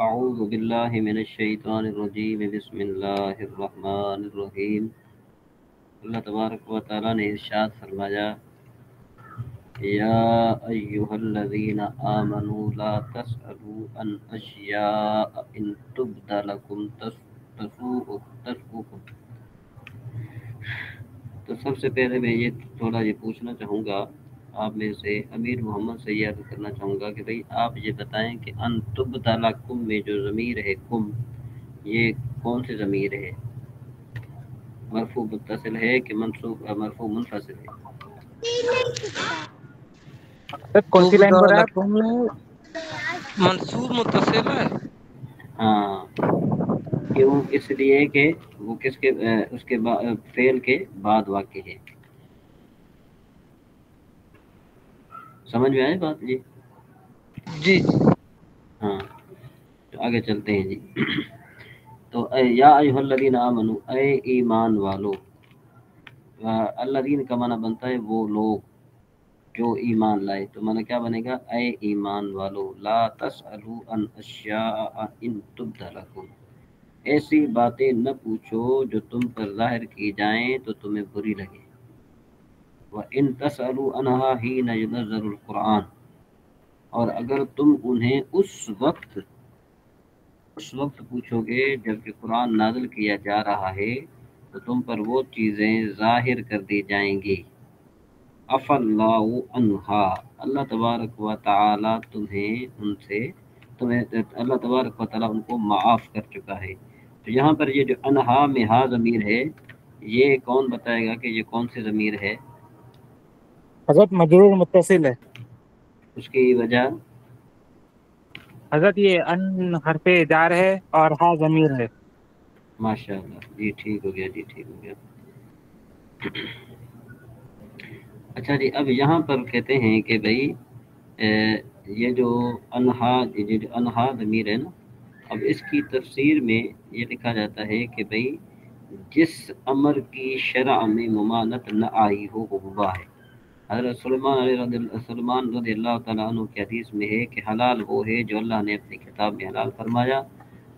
اعوذ باللہ من الشیطان الرجیم بسم اللہ الرحمن الرحیم۔ اللہ تبارک و تعالیٰ نے ارشاد فرمایا یا ایہا الذین آمنوا لا تسألوا عن اشیاء ان تبد لکم تسؤکم۔ تو سب سے پہلے میں یہ پوچھنا چاہوں گا آپ میں سے، امیر محمد سے یہ عرض کرنا چاہوں گا کہ بھئی آپ یہ بتائیں کہ ان تبد لکم میں جو ضمیر ہے کم، یہ کون سی ضمیر ہے؟ مرفوع متصل ہے کہ منصوب مرفوع منفصل ہے؟ کون سی لائن پر ہے آپ؟ منصوب متصل ہے۔ ہاں، کیوں؟ اس لیے کہ وہ کس کے اس کے فعل کے بعد واقع ہے۔ سمجھ میں آئے بات؟ جی جی ہاں، تو آگے چلتے ہیں جی۔ تو یا ایھا الذین آمنوا، اے ایمان والو، الذین کا معنی بنتا ہے وہ لوگ جو ایمان لائے، تو معنی کیا بنے گا؟ اے ایمان والو لا تسألوا عن اشیاء ان تبد لکم، ایسی باتیں نہ پوچھو جو تم پر ظاہر کی جائیں تو تمہیں بری لگے۔ وَإِن تَسْأَلُوا عَنْهَا حِينَ يُنَزَّلُ الْقُرْآنُ، اور اگر تم انہیں اس وقت پوچھو گے جب کہ قرآن نازل کیا جا رہا ہے تو تم پر وہ چیزیں ظاہر کر دی جائیں گی۔ عفا اللہ عنہا، اللہ تبارک و تعالی اللہ تبارک و تعالی ان کو معاف کر چکا ہے۔ تو یہاں پر یہ جو انہا میں ہا ضمیر ہے، یہ کون بتائے گا کہ یہ کون سی ضمیر ہے؟ حضرت مجرور متصل ہے اس کی وجہ؟ حضرت، یہ ان حرف جار ہے اور ہا ضمیر ہے۔ ماشاء اللہ، جی ٹھیک ہو گیا، جی ٹھیک ہو گیا۔ اچھا جی، اب یہاں پر کہتے ہیں کہ بھئی یہ جو انہا ضمیر ہے نا، اب اس کی تفسیر میں یہ لکھا جاتا ہے کہ بھئی جس امر کی شرع میں ممانت نہ آئی ہو وہ مباح ہے۔ حضرت سلمان رضی اللہ تعالیٰ عنہ کی حدیث میں ہے کہ حلال وہ ہے جو اللہ نے اپنی کتاب میں حلال فرمایا،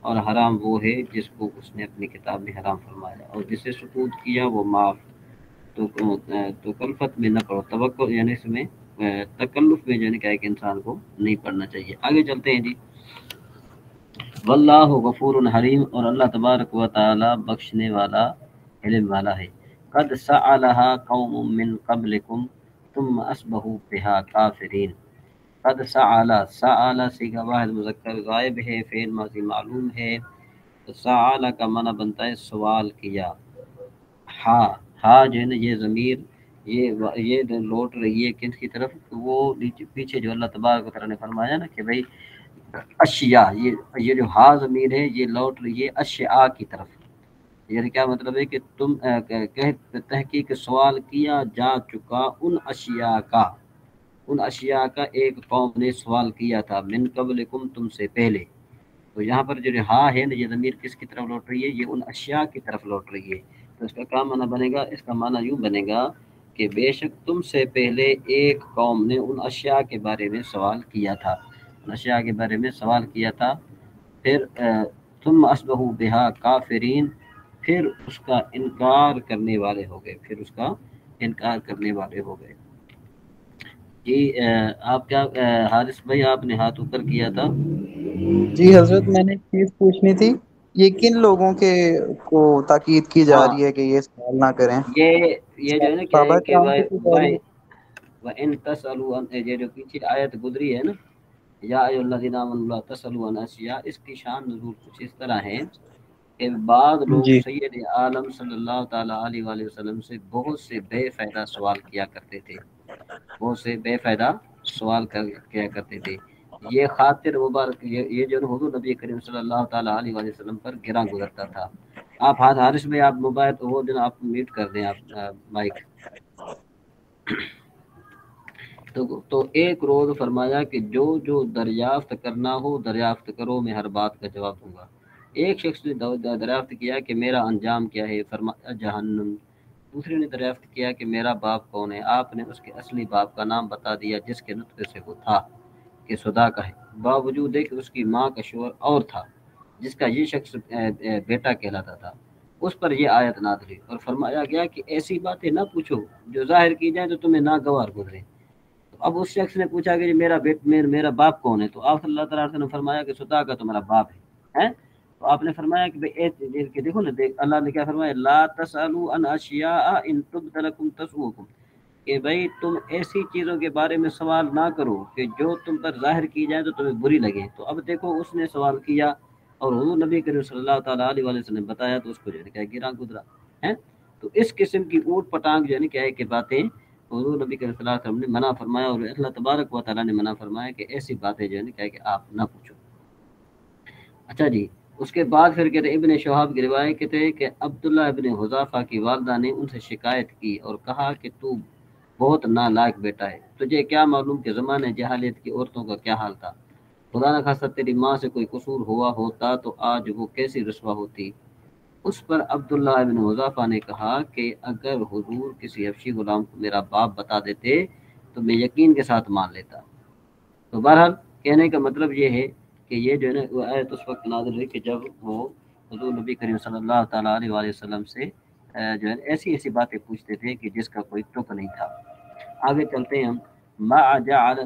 اور حرام وہ ہے جس کو اس نے اپنی کتاب میں حرام فرمایا، اور جسے سکوت کیا وہ معاف۔ تو کلفت میں نہ پڑھو، توقع یعنی اس میں تکلف میں جو ہے کہ انسان کو نہیں پڑھنا چاہیے۔ آگے چلتے ہیں جی۔ واللہ غفور حلیم، اور اللہ تبارک و تعالی بخشنے والا، علم والا ہے۔ قد سألها قوم من قبلکم ثم اصبحوا بها کافرین۔ قد سأل صیغہ واحد مذکر غائب ہے، فعل ماضی معلوم ہے۔ تو سأل کا معنی بنتا ہے سوال کیا۔ ہا جو ہے نا یہ ضمیر یہ لوٹ رہی ہے کس کی طرف؟ وہ پیچھے جو اللہ تبارک و تعالیٰ نے فرمایا نا کہ بھئی اشیاء، یہ جو ہا ضمیر ہے یہ لوٹ رہی ہے اشیاء کی طرف۔ یعنی کیا مطلب ہے کہ تم تحقیق سوال کیا جا چکا ان اشیاء کا ایک قوم نے سوال کیا تھا، من قبلکم تم سے پہلے۔ تو یہاں پر جو ہا ہے نا یہ ضمیر کس کی طرف لوٹ رہی ہے؟ یہ ان اشیاء کی طرف لوٹ رہی ہے۔ تو اس کا کیا معنی بنے گا؟ اس کا معنی یوں بنے گا کہ بے شک تم سے پہلے ایک قوم نے ان اشیاء کے بارے میں سوال کیا تھا، پھر ثم اصبحوا بها کافرین، پھر اس کا انکار کرنے والے ہو گئے۔ جی آپ کیا حارث بھائی آپ نے ہاتھ اوپر کیا تھا؟ جی حضرت، میں نے ایک چیز پوچھنی تھی، یہ کن لوگوں کو تاکید کی جا ہاں، رہی ہے کہ یہ سوال نہ کریں؟ یہ جو ہے نا کیا ہے صحابہ کہ کرام کو کی جا رہی ہے؟ وَإِن تَسْأَلُوا یہ جو پیچھے آیت گزری ہے نا، یا ایھا الذین آمنوا لا تسألوا عن اشیاء، اس کی شان نزول کچھ اس طرح ہے کہ بعض لوگ جی سید عالم صلی اللہ تعالیٰ علیہ وآلہ وسلم سے بہت سے بے فائدہ سوال کیا کرتے تھے، یہ خاطر مبارک یہ جو حضور نبی کریم صلی اللہ تعالیٰ علیہ وآلہ وسلم پر گراں گزرتا تھا۔ آپ حارث میں آپ موبائل وہ دن آپ میوٹ کر دیں، آپ مائک۔ تو ایک روز فرمایا کہ جو دریافت کرنا ہو دریافت کرو، میں ہر بات کا جواب دوں گا۔ ایک شخص نے دریافت کیا کہ میرا انجام کیا ہے، فرمایا جہنم۔ دوسرے نے دریافت کیا کہ میرا باپ کون ہے، آپ نے اس کے اصلی باپ کا نام بتا دیا جس کے نطق سے وہ تھا کہ صدا کا ہے، باوجود ہے کہ اس کی ماں کا شوہر اور تھا جس کا یہ شخص بیٹا کہلاتا تھا، اس پر یہ آیت نازل ہوئی اور فرمایا گیا کہ ایسی باتیں نہ پوچھو جو ظاہر کی جائیں تو تمہیں ناگوار گزرے۔ تو اب اس شخص نے پوچھا کہ میرا باپ کون ہے؟ تو آپ صلی اللہ تعالیٰ علیہ وسلم نے فرمایا کہ صدا کا تمہارا باپ ہے۔ تو آپ نے فرمایا کہ دیکھو نا، اللہ نے کیا فرمایا، لا تسألوا عن اشیاء ان تبد لکم تسؤکم، کہ بھائی تم ایسی چیزوں کے بارے میں سوال نہ کرو کہ جو تم پر ظاہر کی جائے تو تمہیں بری لگے۔ تو اب دیکھو اس نے سوال کیا اور حضور نبی کریم صلی اللہ تعالیٰ علیہ وسلم نے بتایا تو اس کو جو ہے کیا گرا گزرا ہے۔ تو اس قسم کی اوٹ پٹانگ جو ہے کیا ہے کہ باتیں حضور نبی کریم صلی اللہ علیہ وسلم نے منع فرمایا، اور اللہ تبارک و تعالیٰ نے منع فرمایا کہ ایسی باتیں جو ہے کیا ہے کہ آپ نہ پوچھو۔ اچھا جی، اس کے بعد پھر کہتے ابن شہاب کی روایت کہتے ہیں کہ عبداللہ ابن حذافہ کی والدہ نے ان سے شکایت کی اور کہا کہ تو بہت نالائق بیٹا ہے، تجھے کیا معلوم کہ زمانے جہالیت کی عورتوں کا کیا حال تھا، خدا نہ خواستہ تیری ماں سے کوئی قصور ہوا ہوتا تو آج وہ کیسی رسوا ہوتی۔ اس پر عبداللہ ابن حذافہ نے کہا کہ اگر حضور کسی حبشی غلام کو میرا باپ بتا دیتے تو میں یقین کے ساتھ مان لیتا۔ تو بہرحال کہنے کا مطلب یہ ہے کہ یہ جو ہے نا وہ آیت اس وقت نازل ہوئی کہ جب وہ حضور نبی کریم صلی اللہ تعالیٰ علیہ وآلہ وسلم سے جو ہے ایسی ایسی باتیں پوچھتے تھے کہ جس کا کوئی تک نہیں تھا۔ آگے چلتے ہیں ہم۔ ما جعل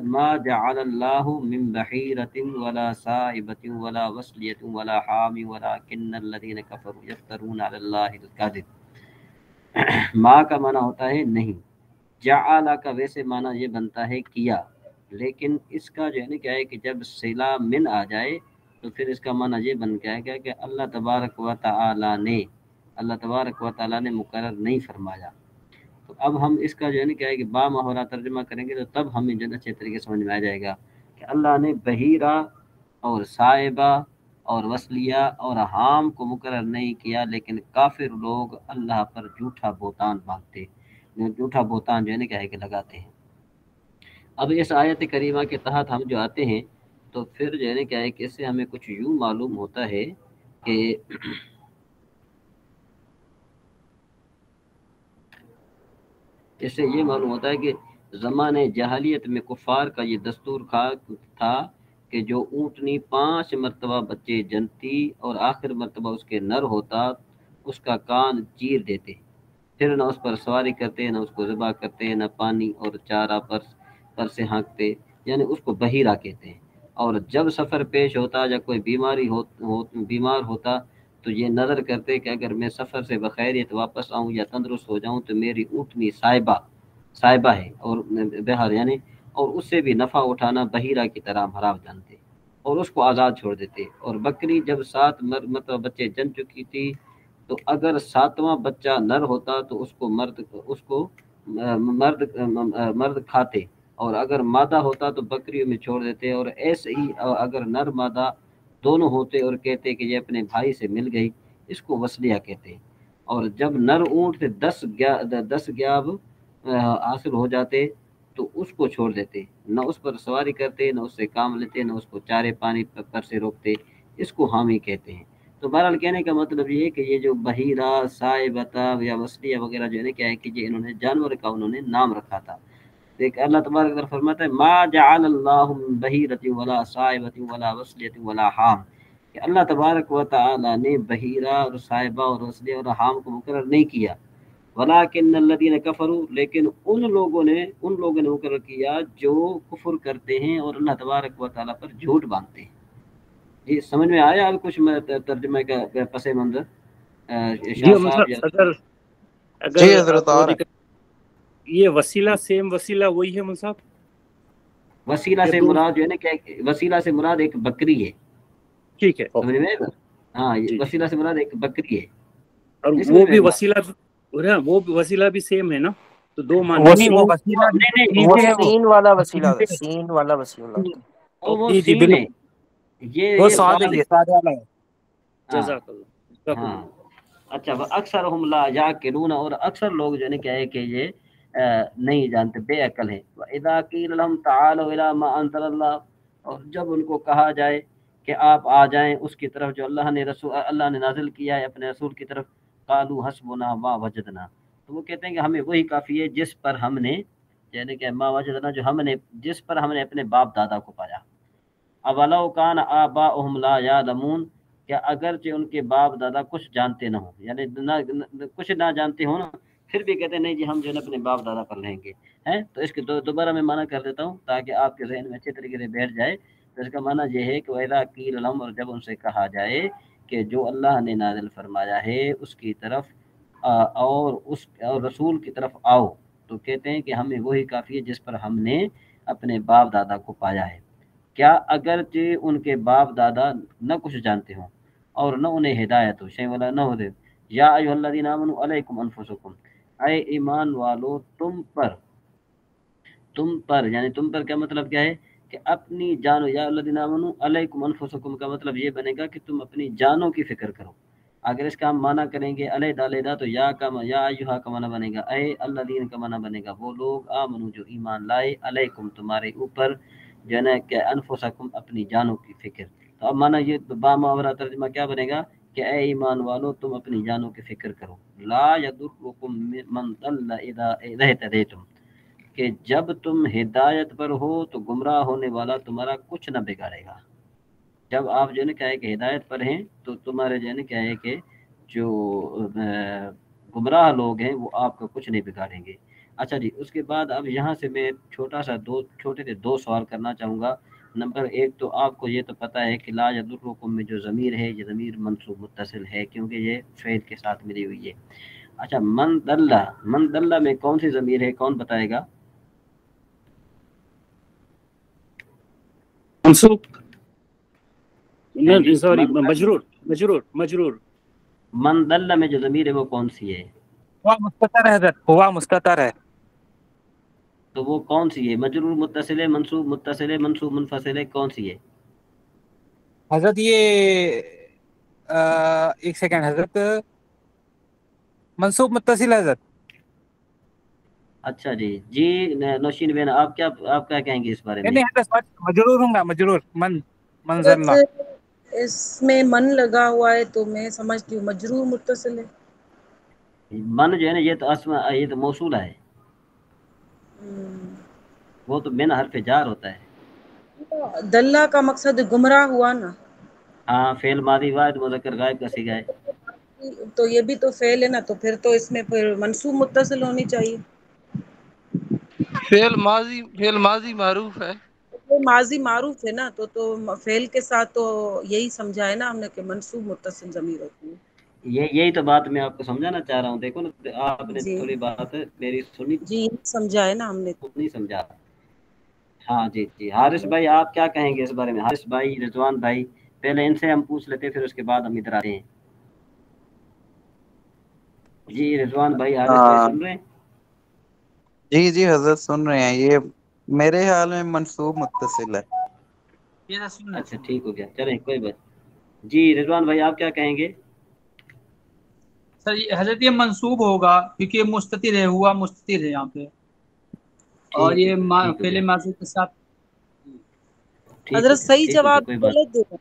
اللہ من بحیرۃ ولا صائبۃ ولا وصلیۃ ولا حام ولکن الذین کفروا یفترون علی اللہ الکذب۔ ما کا معنی ہوتا ہے نہیں، جعل کا ویسے معنی یہ بنتا ہے کیا، لیکن اس کا جو ہے نا کیا ہے کہ جب صلہ من آ جائے تو پھر اس کا معنی یہ بن گیا ہے کہ اللہ تبارک و تعالیٰ نے مقرر نہیں فرمایا۔ تو اب ہم اس کا جو ہے نا کیا ہے کہ با محاورہ ترجمہ کریں گے تو تب ہمیں جو ہے اچھے طریقے سمجھ میں آ جائے گا کہ اللہ نے بحیرہ اور صائبہ اور وصلیہ اور حام کو مقرر نہیں کیا، لیکن کافر لوگ اللہ پر جھوٹا بہتان باندھتے، جھوٹا بہتان جو ہے نا کیا ہے کہ لگاتے ہیں۔ اب اس آیت کریمہ کے تحت ہم جو آتے ہیں تو پھر جو ہے نا کیا ہے کہ اس سے ہمیں کچھ یوں معلوم ہوتا ہے کہ اس سے یہ معلوم ہوتا ہے کہ زمانے جاہلیت میں کفار کا یہ دستور تھا کہ جو اونٹنی 5 مرتبہ بچے جنتی اور آخر مرتبہ اس کے نر ہوتا اس کا کان چیر دیتے، پھر نہ اس پر سواری کرتے، نہ اس کو ذبح کرتے، نہ پانی اور چارہ پر سے ہانکتے، یعنی اس کو بحیرہ کہتے ہیں۔ اور جب سفر پیش ہوتا یا کوئی بیمار ہوتا تو یہ نظر کرتے کہ اگر میں سفر سے بخیریت واپس آؤں یا تندرست ہو جاؤں تو میری اونٹنی صائبہ ہے، اور بہار یعنی اور اس سے بھی نفع اٹھانا بحیرہ کی طرح حرام جانتے اور اس کو آزاد چھوڑ دیتے۔ اور بکری جب 7 مرتبہ بچے جن چکی تھی تو اگر 7واں بچہ نر ہوتا تو اس کو مرد کھاتے، اور اگر مادہ ہوتا تو بکریوں میں چھوڑ دیتے، اور ایسے ہی اگر نر مادہ دونوں ہوتے اور کہتے کہ یہ اپنے بھائی سے مل گئی، اس کو وصلیہ کہتے۔ اور جب نر اونٹ سے 10 گیاب حاصل ہو جاتے تو اس کو چھوڑ دیتے، نہ اس پر سواری کرتے، نہ اس سے کام لیتے، نہ اس کو چارے پانی پر سے روکتے، اس کو حامی کہتے ہیں۔ تو بہرحال کہنے کا مطلب یہ ہے کہ یہ جو بحیرہ، صائبہ یا وصلیہ وغیرہ جو ہے نا کیا ہے کہ یہ انہوں نے جانور کا انہوں نے نام رکھا تھا۔ دیکھ اللہ تبارک تعالیٰ فرماتا ہے ما جعل اللہ من بحیرۃ ولا صائبۃ ولا وصلیۃ ولا حام، کہ اللہ تبارک و تعالیٰ نے بحیرہ اور صائبہ اور وصلیہ اور حام کو مقرر نہیں کیا، ولکن الذین کفروا، لیکن ان لوگوں نے مقرر کیا جو کفر کرتے ہیں اور اللہ تبارک و تعالیٰ پر جھوٹ باندھتے ہیں۔ جی سمجھ میں آیا اب کچھ ترجمہ کا پس منظر جی مطلب اگر جی حضرت آ رہا ہے۔ یہ وسیلہ سیم وسیلہ وہی ہے مصعب؟ وسیلہ سے مراد جو ہے نا کہ وسیلہ سے مراد ایک بکری ہے، ٹھیک ہے، سمجھ میں؟ ہاں وسیلہ سے مراد ایک بکری ہے، اور وہ بھی وسیلہ بھی سیم ہے نا، تو دو معنی سین والا وسیلہ، سین والا وسیلہ وہ جی سین ہے، یہ ساد والا ہے۔ جزاک اللہ۔ ہاں اچھا، اکثرهم لا یعقلون، اور اکثر لوگ جو ہے کہ ہے کہ یہ نہیں جانتے، بے عقل ہیں۔ واذا قیل لهم تعالوا الى ما انزل اللہ، اور جب ان کو کہا جائے کہ آپ آ جائیں اس کی طرف جو اللہ نے نازل کیا ہے اپنے رسول کی طرف، قالوا حسبنا ما وجدنا، تو وہ کہتے ہیں کہ ہمیں وہی کافی ہے جس پر ہم نے یعنی کہ ما وجدنا جس پر ہم نے اپنے باپ دادا کو پایا، अवलौ कान आबाउहुम ला यालमून, क्या अगरचे उनके बाप दादा कुछ जानते न हो, यानी कुछ ना जानते हो ना, फिर भी कहते नहीं जी हम जो है अपने बाप दादा पर रहेंगे हैं। तो इसके दोबारा मैं माना कर देता हूँ ताकि आपके जहन में अच्छे तरीके से बैठ जाए। तो इसका माना ये है कि वैदा कील लहुम, और जब उनसे कहा जाए कि जो अल्लाह ने नाजिल फरमाया है उसकी तरफ और रसूल की तरफ आओ, तो कहते हैं कि हमें वही काफ़ी है जिस पर हमने अपने बाप दादा को पाया है। क्या अगरचे उनके बाप दादा न कुछ जानते हों और न उन्हें हिदायत हो, शै वाला न हो दे। या अय्युहल्लज़ीना आमनू अलैकुम अनफुसकुम, ऐ ईमान वालो तुम पर यानी तुम पर क्या मतलब क्या है कि अपनी जानो, या अल्लज़ीना आमनू अलैकुम अनफुसकुम का मतलब ये बनेगा कि तुम अपनी जानों की फिक्र करो। अगर इसका हम माना करेंगे अलैदा अलैदा, तो या अय्युहा का माना बनेगा ऐ अल्लज़ीन का माना बनेगा वो लोग, आमनू जो ईमान लाए, अलैकुम तुम्हारे ऊपर, जो है ना कि अनफुसकुम अपनी जानों की फिक्र। तो अब माना ये बामुहावरा तर्जुमा क्या बनेगा कि ऐ ईमान वालो तुम अपनी जानों की फिक्र करो। ला यदुर्रुकुम मन दल्ला इदा इहतदैतुम, कि जब तुम हिदायत पर हो तो गुमराह होने वाला तुम्हारा कुछ न बिगाड़ेगा। जब आप जो है ना क्या है कि हिदायत पर हैं तो तुम्हारे जो है ना क्या है कि जो गुमराह लोग हैं वो आपका कुछ नहीं बिगाड़ेंगे। अच्छा जी, उसके बाद अब यहाँ से मैं छोटे से दो सवाल करना चाहूँगा। नंबर एक, तो आपको ये तो पता है कि ला यदुर्रुकुम में जो ज़मीर है ये ज़मीर मंसूब मुत्तसिल है क्योंकि ये फ़ेल के साथ मिली हुई है। अच्छा, मन दल्ला में कौन सी ज़मीर है, कौन बताएगा? मंसूब नहीं, सॉरी, मन मजरूर। मन दल्ला में जो ज़मीर है वो कौन सी है? हुआ मुस्ततर है हजरत, हुआ मुस्ततर है। तो वो कौन सी है? मजरूर मुत्तसिल है, मंसूब मुत्तसिल है, मंसूब मुनफसिल है, कौन सी है? हजरत ये एक सेकंड हजरत, मंसूब मुत्तसिल है हजरत। अच्छा जी, नौशीन बेन आप क्या कहेंगे इस बारे नहीं में? नहीं हजरत, मजरूर होगा, मजरूर मंजरला। इसमें मन लगा हुआ है तो मैं समझती हूँ मजरूर मुत्तसिल है। मन जो है ना ये तो मौसूला है, वो तो बिन हर्फ जार होता है। दल्ला का मकसद गुमराह हुआ ना, हाँ, फेल मादी वाहिद मुज़क्कर गायब का सीगा है। तो ये भी तो फेल है ना, तो फिर तो इसमें फिर मंसूब मुत्तसिल होनी चाहिए। फेल माजी मारूफ है। तो माजी मारूफ है ना, तो फेल के साथ तो यही समझा है ना हमने कि मंसूब मुत्तसिल ज़मीर होती है। यही तो बात मैं आपको समझाना चाह रहा हूँ। देखो ना, आपने जी थोड़ी बात मेरी सुनी जी, समझा है ना हमने। नहीं समझा। हाँ जी जी, हारिस भाई आप क्या कहेंगे इस बारे में? हारिस भाई, रिजवान भाई, पहले इनसे हम पूछ लेते फिर उसके बाद हम इधर आते हैं। जी रिजवान भाई, हारिस भाई हाँ सुन रहे हैं? जी जी हजरत सुन रहे हैं। ये मेरे ख्याल में मंसूब मुत्तसिल है। अच्छा ठीक हो गया, चलें कोई बात। जी रिजवान भाई आप क्या कहेंगे? सर हजरत ये मंसूब होगा क्योंकि ये मुस्ततिर है, हुआ मुस्ततिर है यहाँ पे, और ठीक है, ये फिर ठीक हो पहले गया, माजी के साथ। हजरत सही ठीक हो गया, जवाब कोई बात गलत दे रहे हैं।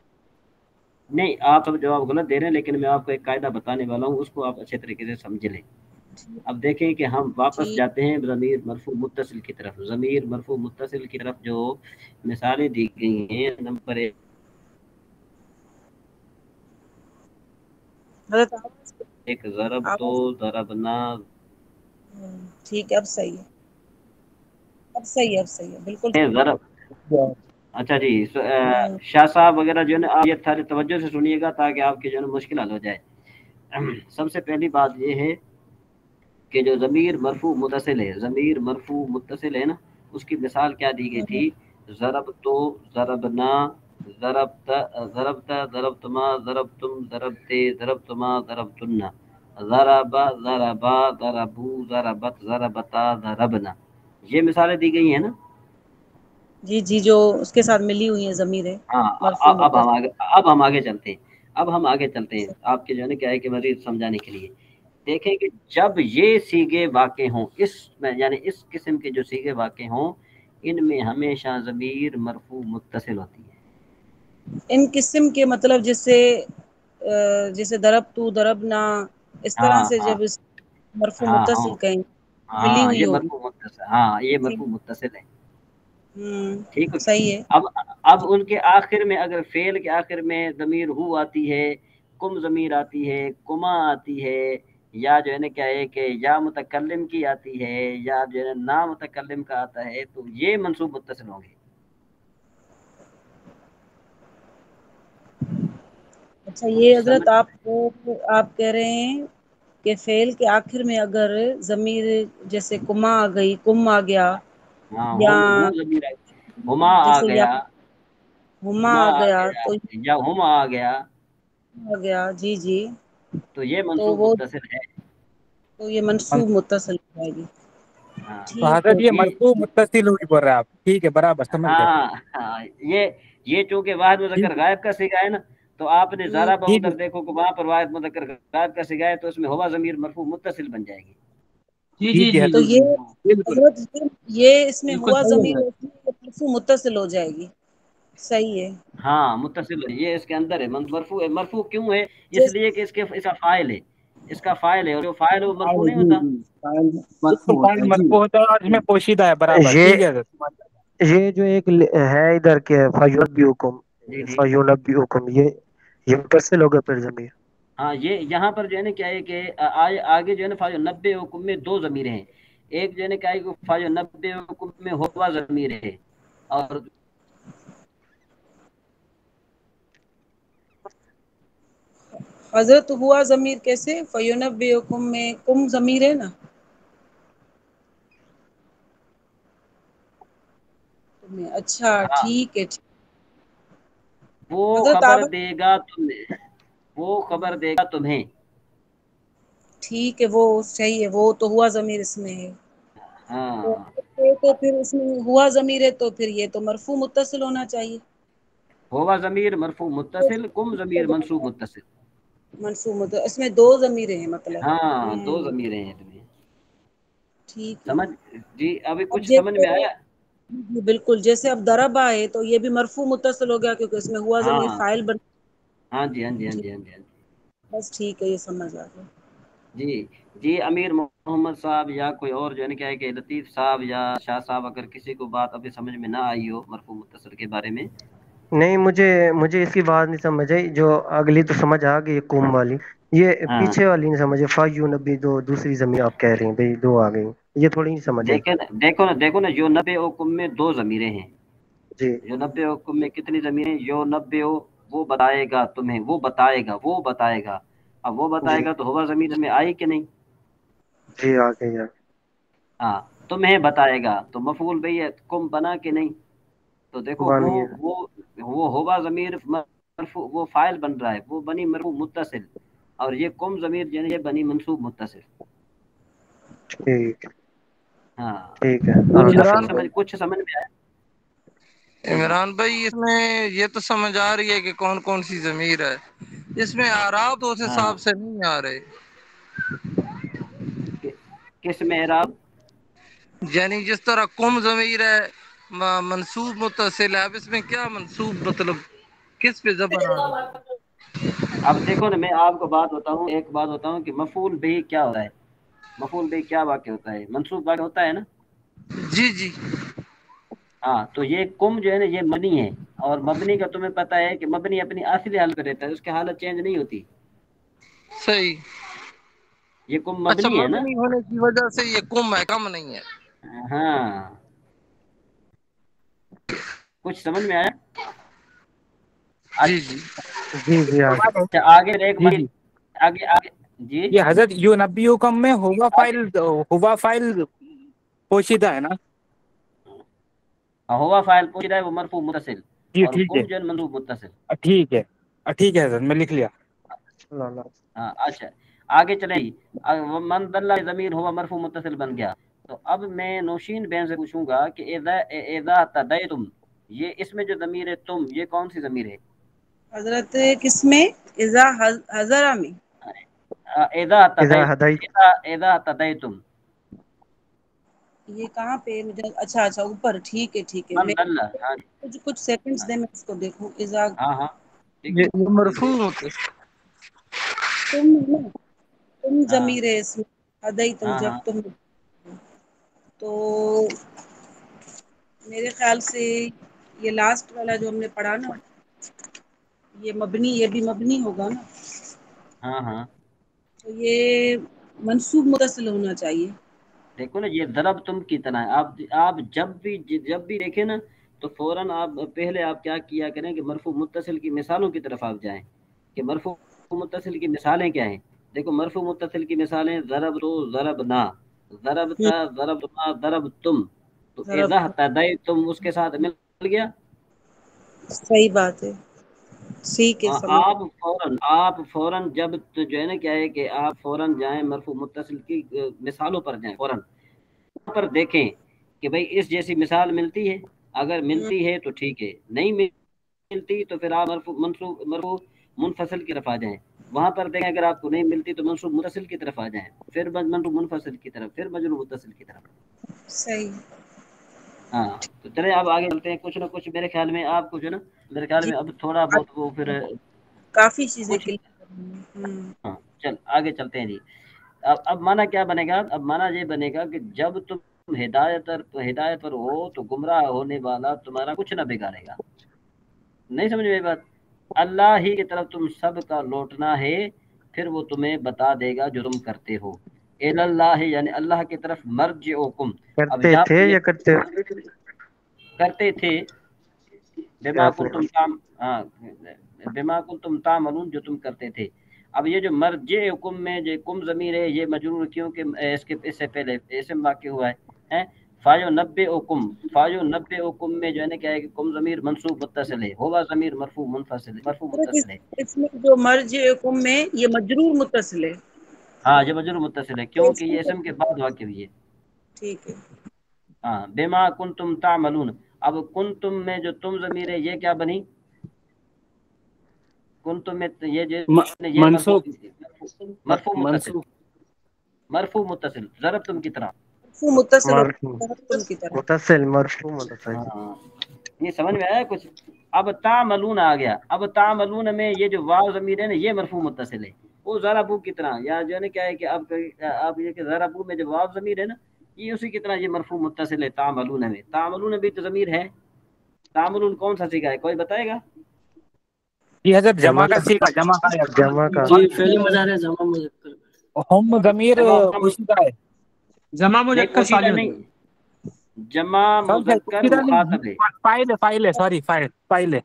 नहीं। आप अब जवाब गलत दे रहे हैं, लेकिन मैं आपको एक कायदा बताने वाला हूँ, उसको आप अच्छे तरीके से समझ लें। अब देखें कि हम वापस ठीक। जाते हैं ज़मीर मरफू मुत्तसिल की तरफ। ज़मीर मरफू मुत्तसिल की तरफ जो मिसालें दी गई हैं, नंबर हजरत एक ज़रब तो ज़रबना। ठीक है, अब सही है, अब सही है बिल्कुल। ज़रब। अच्छा जी, शाह साहब वगैरह जो है ना, आप ये थारे तवज्जो से सुनिएगा ताकि आपकी जो है ना मुश्किल हल हो जाए। सबसे पहली बात ये है कि जो ज़मीर मरफू मुत्तसिल है, ज़मीर मरफू मुत्तसिल है ना, उसकी मिसाल क्या दी गई थी? ज़रब तो, ज़रबना, ज़रबता, ज़रबता, ज़रबतुमा, ज़रबतुम, ज़रबते, ज़रबतुमा, ज़रबतुन्ना, ज़रबा, ज़रबा, ज़रबू, ज़रबत, ज़रबता, ज़रबना। ये मिसालें दी गई हैं ना। जी जी, जो उसके साथ मिली हुई है ज़मीरें हाँ, मरफू मुत्तसिल। अब हम आगे चलते हैं। अब हम आगे चलते हैं आपके जो है ना क्या है कि मज़ीद समझाने के लिए। देखें कि जब ये सीगे वाक़े हों, यानी इस किस्म के जो सीगे वाक़े हों, इनमें हमेशा ज़मीर मरफू मुत्तसिल होती है। इन किस्म के मतलब जैसे दरब तू दरब ना, इस तरह हाँ से हाँ जब इस मरफू हाँ मुत्तसिल हाँ कहें मिली हाँ, हुई ये होगी। मरफू मुत्तसिल, हाँ ये मरफू मुत्तसिल है। ٹھیک ہے. صحیح ہے. اب ان کے آخر میں اگر فعل کے آخر میں ضمیر ہو آتی ہے، کم ضمیر آتی ہے، کما آتی ہے، یا جو ہے نا کیا ہے کہ یا متکلم کی آتی ہے، یا جو ہے نا متکلم کا آتا ہے، تو یہ منصوب متصل ہوں گے. اچھا یہ حضرت آپ کہہ رہے ہیں کہ فعل کے آخر میں اگر ضمیر جیسے کما آ گئی، کم آ گیا، ہاں یا ہو ضمیر ہما آ جیسے یا گیا، ہما ہما آ آ گیا گیا، تو یا ہما آ گیا، آ گیا. جی جی. تو یہ تو منصوب وہ متصل ہے. تو یہ منصوب متصل ہو جائے گی. ہاں تو ٹھیک ہے. حضرت یہ مرفوع متصل ہوگی بول رہے ہیں آپ. ٹھیک ہے برابر سمجھ گئے. ہاں ہاں یہ چونکہ واحد مذکر غائب کا صیغہ ہے نا، تو آپ نے ذرا جی ادھر دیکھو کہ وہاں پر واحد مذکر غائب کا صیغہ ہے، تو اس میں ہوا ضمیر مرفوع متصل بن جائے گی. جی جی جی جی جی تو حضرت یہ بالکل حضرت یہ اس میں بالکل ہوا صحیح ضمیر ہے. مرفوع متصل ہو جائے گی. صحیح ہے. ہاں متصل ہے، یہ اس کے اندر ہے. مرفوع ہے. مرفوع کیوں ہے؟ اس جس لیے کہ اس کا فاعل ہے، اس کا فاعل ہے، اور جو فاعل ہے وہ مرفوع نہیں جی ہوتا. جی فاعل مرفوع بالکل ہوتا فاعل ہے. جی مرفوع ہوتا ہے اور اس میں پوشیدہ ہے برابر. یہ ٹھیک ہے حضرت. یہ جو ایک ہے ادھر کے فیونبیوکم، جی جی. فیونبیوکم، یہ متصل ہوگا پھر ضمیر. ہاں یہ یہاں پر جو ہے نا کیا ہے کہ آگے جو ہے نا فاعل 90 حکم میں دو ضمیر ہیں. ایک جو ہے نا کیا ہے کہ فاعل 90 حکم میں ہوا ضمیر ہے، اور حضرت ہوا ضمیر کیسے؟ فینبئکم میں کم ضمیر ہے نا. اچھا ہاں ٹھیک ہے. وہ حضرت خبر آپ دے گا تمہیں، وہ خبر دے گا تمہیں. ٹھیک ہے وہ صحیح ہے، وہ تو ہوا ضمیر اس میں ہے. ہاں تو پھر اس میں ہوا ضمیر ہے تو پھر یہ تو مرفوع متصل ہونا چاہیے. ہوا ضمیر مرفوع متصل، کم ضمیر منصوب متصل. منصوب اس میں دو ضمیریں ہیں مطلب. ہاں دو ضمیریں ہیں تمہیں. ٹھیک ہے. سمجھ جی ابھی اب کچھ سمجھ میں جیسے آیا؟ بالکل جیسے اب ضربا ہے تو یہ بھی مرفوع متصل ہو گیا کیونکہ اس میں ہوا ضمیر ہاں فاعل بن. ہاں جی ہاں جی ہاں جی ہاں جی ہاں جی. بس ٹھیک ہے، یہ سمجھ آ گیا. جی جی امیر محمد صاحب یا کوئی اور جو ہے نا کیا ہے کہ لطیف صاحب یا شاہ صاحب، اگر کسی کو بات ابھی سمجھ میں نہ آئی ہو مرفوع متصل کے بارے میں. نہیں، مجھے اس کی بات نہیں سمجھ آئی. جو اگلی تو سمجھ آ گئی قوم والی، یہ ہاں پیچھے والی نہیں سمجھ. فیونبی دو دوسری زمین آپ کہہ رہے ہیں بھائی، دو آ گئی، یہ تھوڑی نہیں سمجھ آئی. دیکھو نا جو 90 حکم میں دو ضمیریں ہیں. جی جو 90 حکم میں کتنی ضمیریں؟ جو 90 وہ بتائے گا تمہیں، وہ بتائے گا، وہ بتائے گا. اب وہ جی بتائے گا تو ہوا ضمیر میں آئی کہ نہیں؟ جی آ گئی. ہاں تمہیں بتائے گا تو مفعول بھئی ہے، کم بنا کہ نہیں؟ تو دیکھو بن گیا. وہ ہوگا ضمیر مرفوع، وہ فاعل بن رہا ہے، وہ بنی مرفوع متصل، اور یہ کم ضمیر جو ہے یہ بنی منصوب متصل. ٹھیک ہاں ٹھیک ہے، آگے عمران چلیں. کچھ سمجھ میں آیا؟ بولیے. عمران بھائی اس میں یہ تو سمجھ آ رہی ہے کہ کون کون سی ضمیر ہے، اس میں اعراب تو اس ہاں حساب سے نہیں آ رہے. کس میں اعراب؟ یعنی جس طرح کم ضمیر ہے منصوب متصل ہے، اب اس میں کیا منصوب مطلب کس پہ زبر آ رہی ہے؟ اب دیکھو نا، میں آپ کو بات بتاؤں، ایک بات بتاؤں کہ مفعول بھی کیا ہوتا ہے. مفعول بھی کیا واقع ہوتا ہے؟ منصوب واقع ہوتا ہے نا. جی جی. ہاں تو یہ کم جو ہے نا یہ مبنی ہے، اور مبنی کا تمہیں پتہ ہے کہ مبنی اپنی اصلی حالت پہ رہتا ہے، اس کی حالت چینج نہیں ہوتی. صحیح. یہ کم اچھا مبنی ہے نا. مبنی ہونے کی وجہ سے یہ کم ہے، کم نہیں ہے. ہاں کچھ سمجھ میں آیا؟ جی جی. جی جی آگے. اچھا آگے ایک جی جی. آگے جی. یہ حضرت یونبی حکم میں ہوا فائل پوشیدہ ہے نا. ہوا فاعل پوشیدہ ہے، وہ مرفوع متصل، جی اور ٹھیک ہے. کم جو ہے منصوب متصل. ٹھیک ہے ٹھیک ہے حضرت، میں لکھ لیا. ہاں اچھا آگے چلیں. من دلہ ضمیر ہوا مرفوع متصل بن گیا. تو اب میں نوشین بین سے پوچھوں گا کہ اذا تدیتم، یہ اس میں جو ضمیر ہے تم، یہ کون سی ضمیر ہے؟ حضرت کس میں؟ اذا حضرہ میں. اذا ہدیت. اذا تدیتم یہ کہاں پہ مجھے؟ اچھا اوپر. ٹھیک ہے من میں دلہ. ہاں کچھ سیکنڈز دے میں اس کو دیکھوں. اذا ہاں ہاں ٹھیک ہے. یہ مرفوع ہوتے. تم ہاں ضمیر ہے اس میں. ہدیتم ہاں جب ہاں تم، تو मेरे ख्याल से ये लास्ट वाला जो हमने पढ़ा ना, ये मबनी, ये भी मबनी होगा ना, हाँ हाँ, तो ये मंसूब मुतसिल होना चाहिए। देखो ना ये ज़रब तुम की तरह है। आप जब भी देखें ना तो फौरन आप पहले आप क्या किया करें कि मरफू मुत्तसिल की मिसालों की तरफ आप जाएं कि मरफू मुत्तसिल की मिसालें क्या हैं। देखो मरफू मुत्तसिल की मिसालें ज़रब तो ज़रब ना, ज़रब हम्म, ता, ज़रब ना, ज़रब तुम, तो जरा इज़ा तदई तुम उसके साथ मिल गया। सही बात है, ठीक है, हाँ, समझ। आप फौरन जब तो जो है ना क्या है कि आप फौरन जाएं मरफू मुत्तसिल की मिसालों पर जाएं, फौरन पर देखें कि भाई इस जैसी मिसाल मिलती है। अगर हम्म, मिलती है तो ठीक है, नहीं मिलती तो फिर आप मरफू मुनफसिल की तरफ आ जाएं। वहां पर देखें अगर आपको नहीं मिलती तो मंसूब मुतसिल की तरफ आ जाएं, फिर मंसूब मुनफसिल की तरफ, फिर मजरूर मुतसिल की तरफ। सही। हाँ तो चले अब आगे चलते हैं। कुछ ना कुछ मेरे ख्याल में आपको जो है ना, मेरे ख्याल जी, में अब थोड़ा आज बहुत वो फिर काफी चीजें कुछ, क्लियर हम्म। हाँ चल आगे चलते हैं जी। अब माना क्या बनेगा, अब माना ये बनेगा कि जब तुम हिदायत पर हो तो गुमराह होने वाला तुम्हारा कुछ ना बिगाड़ेगा। नहीं समझ में बात। अल्लाह ही की तरफ तुम सब का लौटना है, फिर वो तुम्हें बता देगा जो तुम करते हो। इलल्लाह यानी अल्लाह की तरफ मर्जिउकुम। अब करते यहाँ थे पर ये या करते करते थे, क्या बिमा आपने? कुंतुम ताम, हाँ, बिमा कुंतुम तामलून, जो तुम करते थे। अब ये जो मर्जे हुकुम में जो कुम ज़मीर है ये मजरूर क्योंकि इसके इससे पहले इसम वाक़ हुआ है। फायो नब्बे हुकुम, फायो नब्बे हुकुम में जो है ना क्या है कि कुम ज़मीर मनसूब मुत्तसिल है, होगा ज़मीर मरफू मुनफसिल, मरफू मुत्तसिल है। इसमें जो मर्ज हुकुम में ये मजरूर मुत्तसिल है, हाँ ये मजरूर मुत्तसिल है तो क्योंकि इसकी ये इसम के बाद वाक़ हुई है। ठीक है। हाँ बिमा कुंतुम तामलून। अब कुंतुम में जो तुम ज़मीर है ये क्या बनी, कुंतुम में ये मरफू मंसूब मरफू मुत्तसिल, मंसूब मरफू मुत्तसिल ज़रब तुम की तरह। मरफू मुत्तसिल मरफू होता है तुम की तरह। मुतसिल, मरफू मुतसिल। हाँ ये समझ में आया कुछ। अब तामलून आ गया। अब तामलून में ये जो वाव ज़मीर है ना ये मरफू मुत्तसिल है, वो ज़राबू की तरह। या जो है ना क्या है कि आप ये कि ज़राबू में जो वाव ज़मीर है ना ये उसी की तरह ये मरफू मुत्तसिल है। तामलून में, तामलून भी तो ज़मीर है। तामलून कौन सा सीखा है, कोई बताएगा। ये हजरत जमा जमा का सीखा, जमा का है। जमा का जी फेल मुजारे जमा मुजक्कर हम जमीर जमा पोशीदा है। जमा नहीं, मुजक्कर पोशीदा सालिम नहीं, होता जमा सॉरी सर, मुज़क्कर पोशीदा नहीं, मुखातब है। फाइल है, फाइल है, सॉरी फाइल है।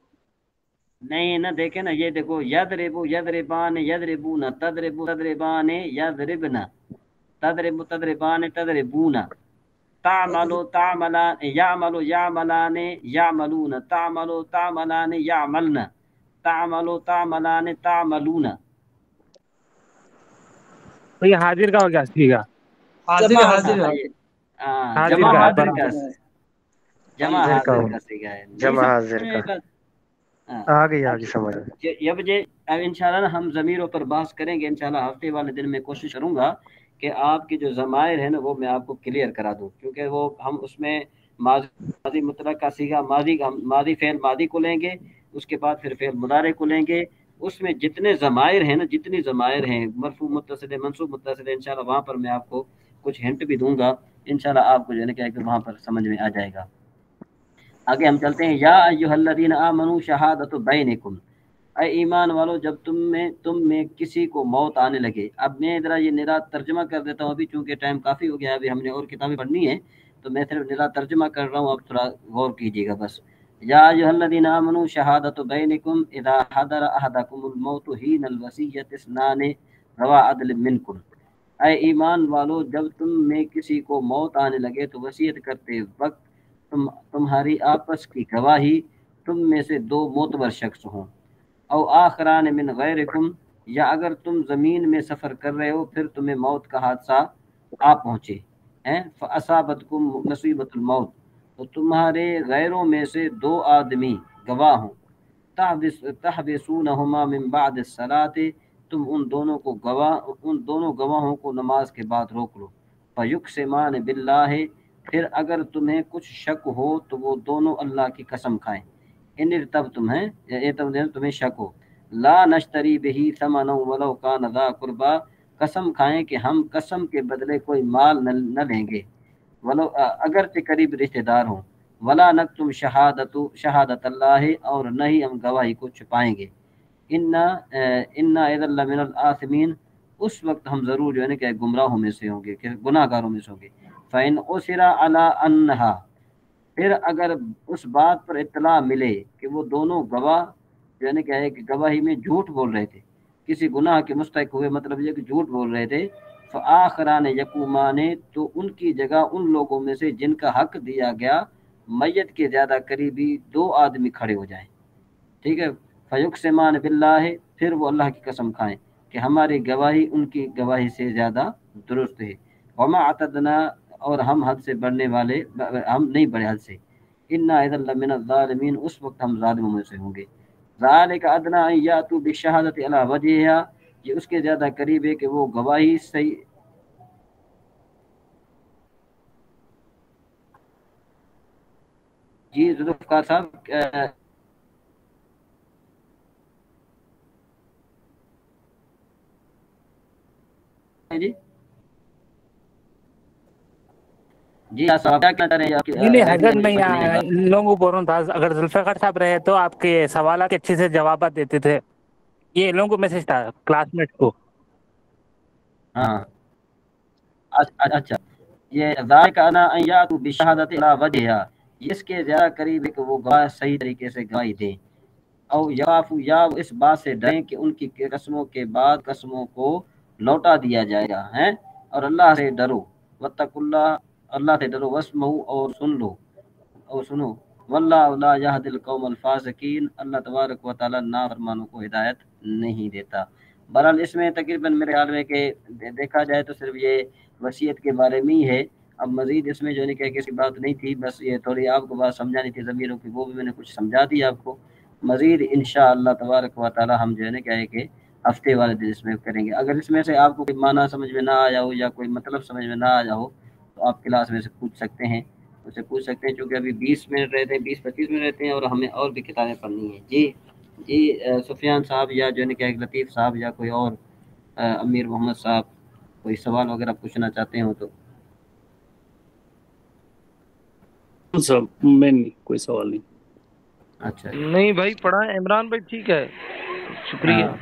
नहीं ना, देखे ना ये देखो, यदरिबु यदरिबान यदरिबूना, तदरिबु तदरिबान यदरिबना, तदरिबु तदरिबान तदरिबूना, तामलो तामलान यामलो यामलाने यामलूना, तामलो तामलाने यामलना, तामलो तामलाने तामलूना। तो ये हाजिर का हो गया सीखा, हाजिर जमा हाजिर हाँ है। ये हाजिर जमा का है हाजिर का, बराबर। जमा हाजिर का हाजिर हो, का सीखा है। नहीं जमा समझ हाजिर में का। ये बात। हाँ आ गई अब समझ में। अब इंशाल्लाह ना हम ज़मीरों पर बात करेंगे इंशाल्लाह। हफ्ते वाले दिन में कोशिश करूंगा कि आपकी जो ज़मायर है ना वो मैं आपको क्लियर करा दूं, क्योंकि वो हम उसमें माजी मुतलक का सीगा, माजी फेल मादी को लेंगे, उसके बाद फिर फेल मुदारे को लेंगे। उसमें जितने ज़मायर हैं ना, जितनी ज़मायर हैं मरफू मुत्तसिल मंसूब मुत्तसिल, इंशाल्लाह वहाँ पर मैं आपको कुछ हिंट भी दूंगा। इंशाल्लाह आपको जो है ना क्या है कि वहाँ पर समझ में आ जाएगा। आगे हम चलते हैं। या अय्युहल्लज़ीना आमनू शहादतु बैनिकुम, अय ईमान वालो जब तुम में किसी को मौत आने लगे। अब मैं ज़रा ये निरा तर्जमा कर देता हूँ अभी, चूंकि टाइम काफ़ी हो गया, अभी हमने और किताबें पढ़नी है तो मैं सिर्फ निरा तर्जमा कर रहा हूँ, अब थोड़ा गौर कीजिएगा बस। या अय्युहल्लज़ीना आमनू शहादतु बैनिकुम इज़ा हदर अहदकुमुल मौतु हीनल वसिय्यति इस्नानि ज़वा अदलिन मिनकुम, अय ईमान वालो जब तुम में किसी को मौत आने लगे तो वसीयत करते वक्त तुम्हारी आपस की गवाही तुम में से दो मोतबर शख्स हों। औ आखरान मिन गैरिकुम, या अगर तुम ज़मीन में सफ़र कर रहे हो फिर तुम्हें मौत का हादसा आ पहुँचे हैं, फ़असाबतकुम मुसीबतुल मौत, तो तुम्हारे गैरों में से दो आदमी गवाह हों, तहबिसूनहुमा मिन बाद सलाते, तुम उन दोनों गवाहों को नमाज के बाद रोक लो। फयुक्सिमान बिल्लाह, फिर अगर तुम्हें कुछ शक हो तो वो दोनों अल्लाह की कसम खाएं। इन तब तुम्हें शक हो, ला नश्तरी बिही समन वलो कान ज़ा कुर्बा, कसम खाएं कि हम कसम के बदले कोई माल न लेंगे, वलो अगर के करीब रिश्तेदार हों। वला नक्तुम शहादत अल्लाह, और न ही हम गवाही को छुपाएंगे। इन्ना इज़ल लमिनल आसिमीन, उस वक्त हम ज़रूर जो है ना कि गुमराहों में से होंगे, कि गुनाहगारों में से होंगे। फ़इन उसिरा अला अन्नहा, फिर अगर उस बात पर इत्तला मिले कि वो दोनों गवाह जो है ना क्या है कि गवाही में झूठ बोल रहे थे, किसी गुनाह के मुस्तहिक हुए, मतलब ये कि झूठ बोल रहे थे। फ़आखरान यकूमाने, तो उनकी जगह उन लोगों में से जिनका हक दिया गया मैयत के ज़्यादा करीबी दो आदमी खड़े हो जाएं, ठीक है। फ़युक़सिमान बिल्लाह, फिर वो अल्लाह की कसम खाएं कि हमारी गवाही उनकी गवाही से ज़्यादा दुरुस्त है। वमा अतदना, और हम हद से बढ़ने वाले, हम नहीं बढ़े हद से। इन्ना इज़ल लमिनज़ ज़ालिमीन, उस वक्त हम ज़ालिमों में से होंगे। ज़ालिका अदना अन यातू बिश्शहादति अला वजहिहा, ये उसके ज़्यादा करीब है कि वो गवाही सही। जी जुल्फ़िकार साहब, जी जी हाँ साहब, क्या कहना रहे हैं आपकी? नहीं हजरत, मैं यहाँ इन लोगों को बोल रहा था, अगर जुल्फ़िकार साहब रहे तो आपके सवाल के अच्छे से जवाब देते थे। ये लोगों को मैसेज था क्लासमेट को। हाँ अच्छा, ये ज़ालिका अना अन यातू बिश्शहादति अला वजहिहा, इसके ज़्यादा करीब है कि वो गवाह सही तरीके से गवाही दें। और याफू, या वो इस बात से डरें कि उनकी कसमों के बाद कसमों को लौटा दिया जाएगा, हैं। और अल्लाह से डरो, वत्तकुल्लाह, अल्लाह से डरो, वस्मऊ, और सुनो, वल्लाहु ला यहदिल कौमल फासिकीन, अल्लाह तबारक व तआला नाफरमानों को हिदायत नहीं देता। बहरहाल इसमें तकरीबन मेरे ख्याल में कि देखा जाए तो सिर्फ ये वसीयत के बारे में ही है। अब मजीद इसमें जो है कि किसी बात नहीं थी, बस ये थोड़ी आपको बात समझानी थी ज़मीरों की, वो भी मैंने कुछ समझा दी आपको। मजीद इंशाअल्लाह तबारक व तआला हम जो है ना क्या है कि हफ्ते वाले दिन इसमें करेंगे। अगर इसमें से आपको कोई माना समझ में ना आया हो या कोई मतलब समझ में ना आया हो तो आप क्लास में से पूछ सकते हैं, उससे पूछ सकते हैं, क्योंकि अभी 20 मिनट रहते हैं, 20-25 मिनट रहते हैं और हमें और भी किताबें पढ़नी है। जी सुफियान साहब या जो है क्या लतीफ़ साहब या कोई और अमीर मोहम्मद साहब कोई सवाल वगैरह पूछना चाहते हो तो। सब मैं नहीं, कोई सवाल नहीं। अच्छा नहीं भाई पढ़ा है इमरान भाई, ठीक है, शुक्रिया। हाँ,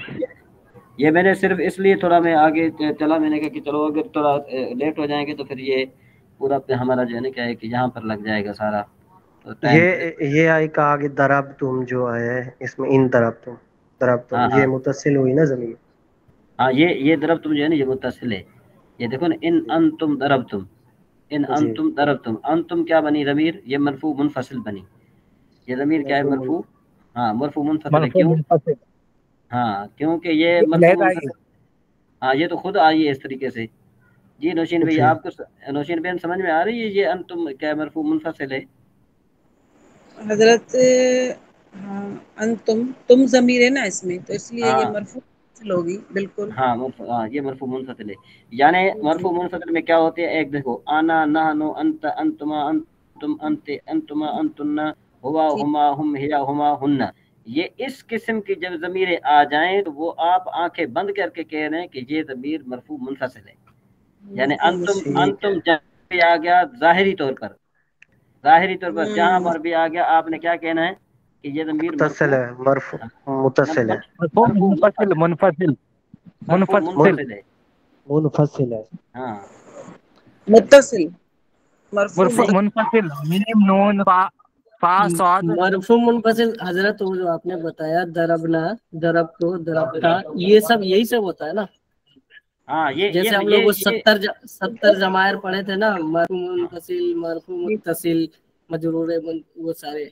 ये मैंने सिर्फ इसलिए थोड़ा मैं आगे चला, मैंने कहा कि चलो अगर थोड़ा लेट हो जाएंगे तो फिर ये पूरा पे हमारा जो है ना क्या है कि यहाँ पर लग जाएगा सारा, तो टाइम ये आई का आगे दरब तुम जो आया है इसमें, इन दरब तुम हाँ ये हाँ मुतसिल हुई ना ज़मीर। हाँ, ये दरब तुम जो है ना ये मुत्तसिल है। ये देखो ना, इन अंतुम दरब तुम, इन जी अंतुम दरब तुम, अंतुम क्या बनी ज़मीर, ये मरफू मुनफसिल बनी। ये ज़मीर क्या है, मरफू, हाँ मरफू मुनफसिल है। क्यों? हाँ क्योंकि ये मरफू मुनफसिल, हाँ ये तो खुद आई है इस तरीके से। जी नौशीन भाई, जी आपको नौशीन भाई समझ में आ रही है ये अंतुम क्या है, मरफू मुनफसिल है? हजरत हाँ, तुम ज़मीर है ना इसमें, तो इसलिए ये हाँ मरफू होगी बिल्कुल। हाँ हाँ, ये मरफू मुनफसिल है। यानी जी मरफू मुनफसिल में क्या होते हैं, एक देखो, आना नहनु अंत अंतुमा अंतुम अंते अंतुमा अंतुन्ना हुआ जी हुमा हुम हिया हुमा हुन्ना, ये इस किस्म की जब ज़मीरें आ जाएं तो वो आप आंखें बंद करके कह रहे हैं कि ये ज़मीर मरफू मुनफसिल है। यानी मरफू ठीक है। अंतुम जहाँ भी आ गया ज़ाहिरी तौर पर, जहाँ पर भी आ गया आपने क्या कहना है कि ये ज़मीर मुतसिल मरफू, है, मरफू मुतसिल है, मरफू मुनफसिल मुनफसिल मरफू मुनफसिल मुनफसिल है। मुनफसिल है। हाँ मुत्तसिल, मरफू नहीं, मुनफसिल, मीम नून फा साद। मरफू मुनफसिल हजरत, वो जो आपने बताया दरबना, दरब तो दरबता, ये सब यही सब होता है ना। हाँ जैसे हम लोग वो 70 जमायर पढ़े थे ना, मरफू मुनफसिल, मरफू मुत्तसिल, मजरूर वो सारे।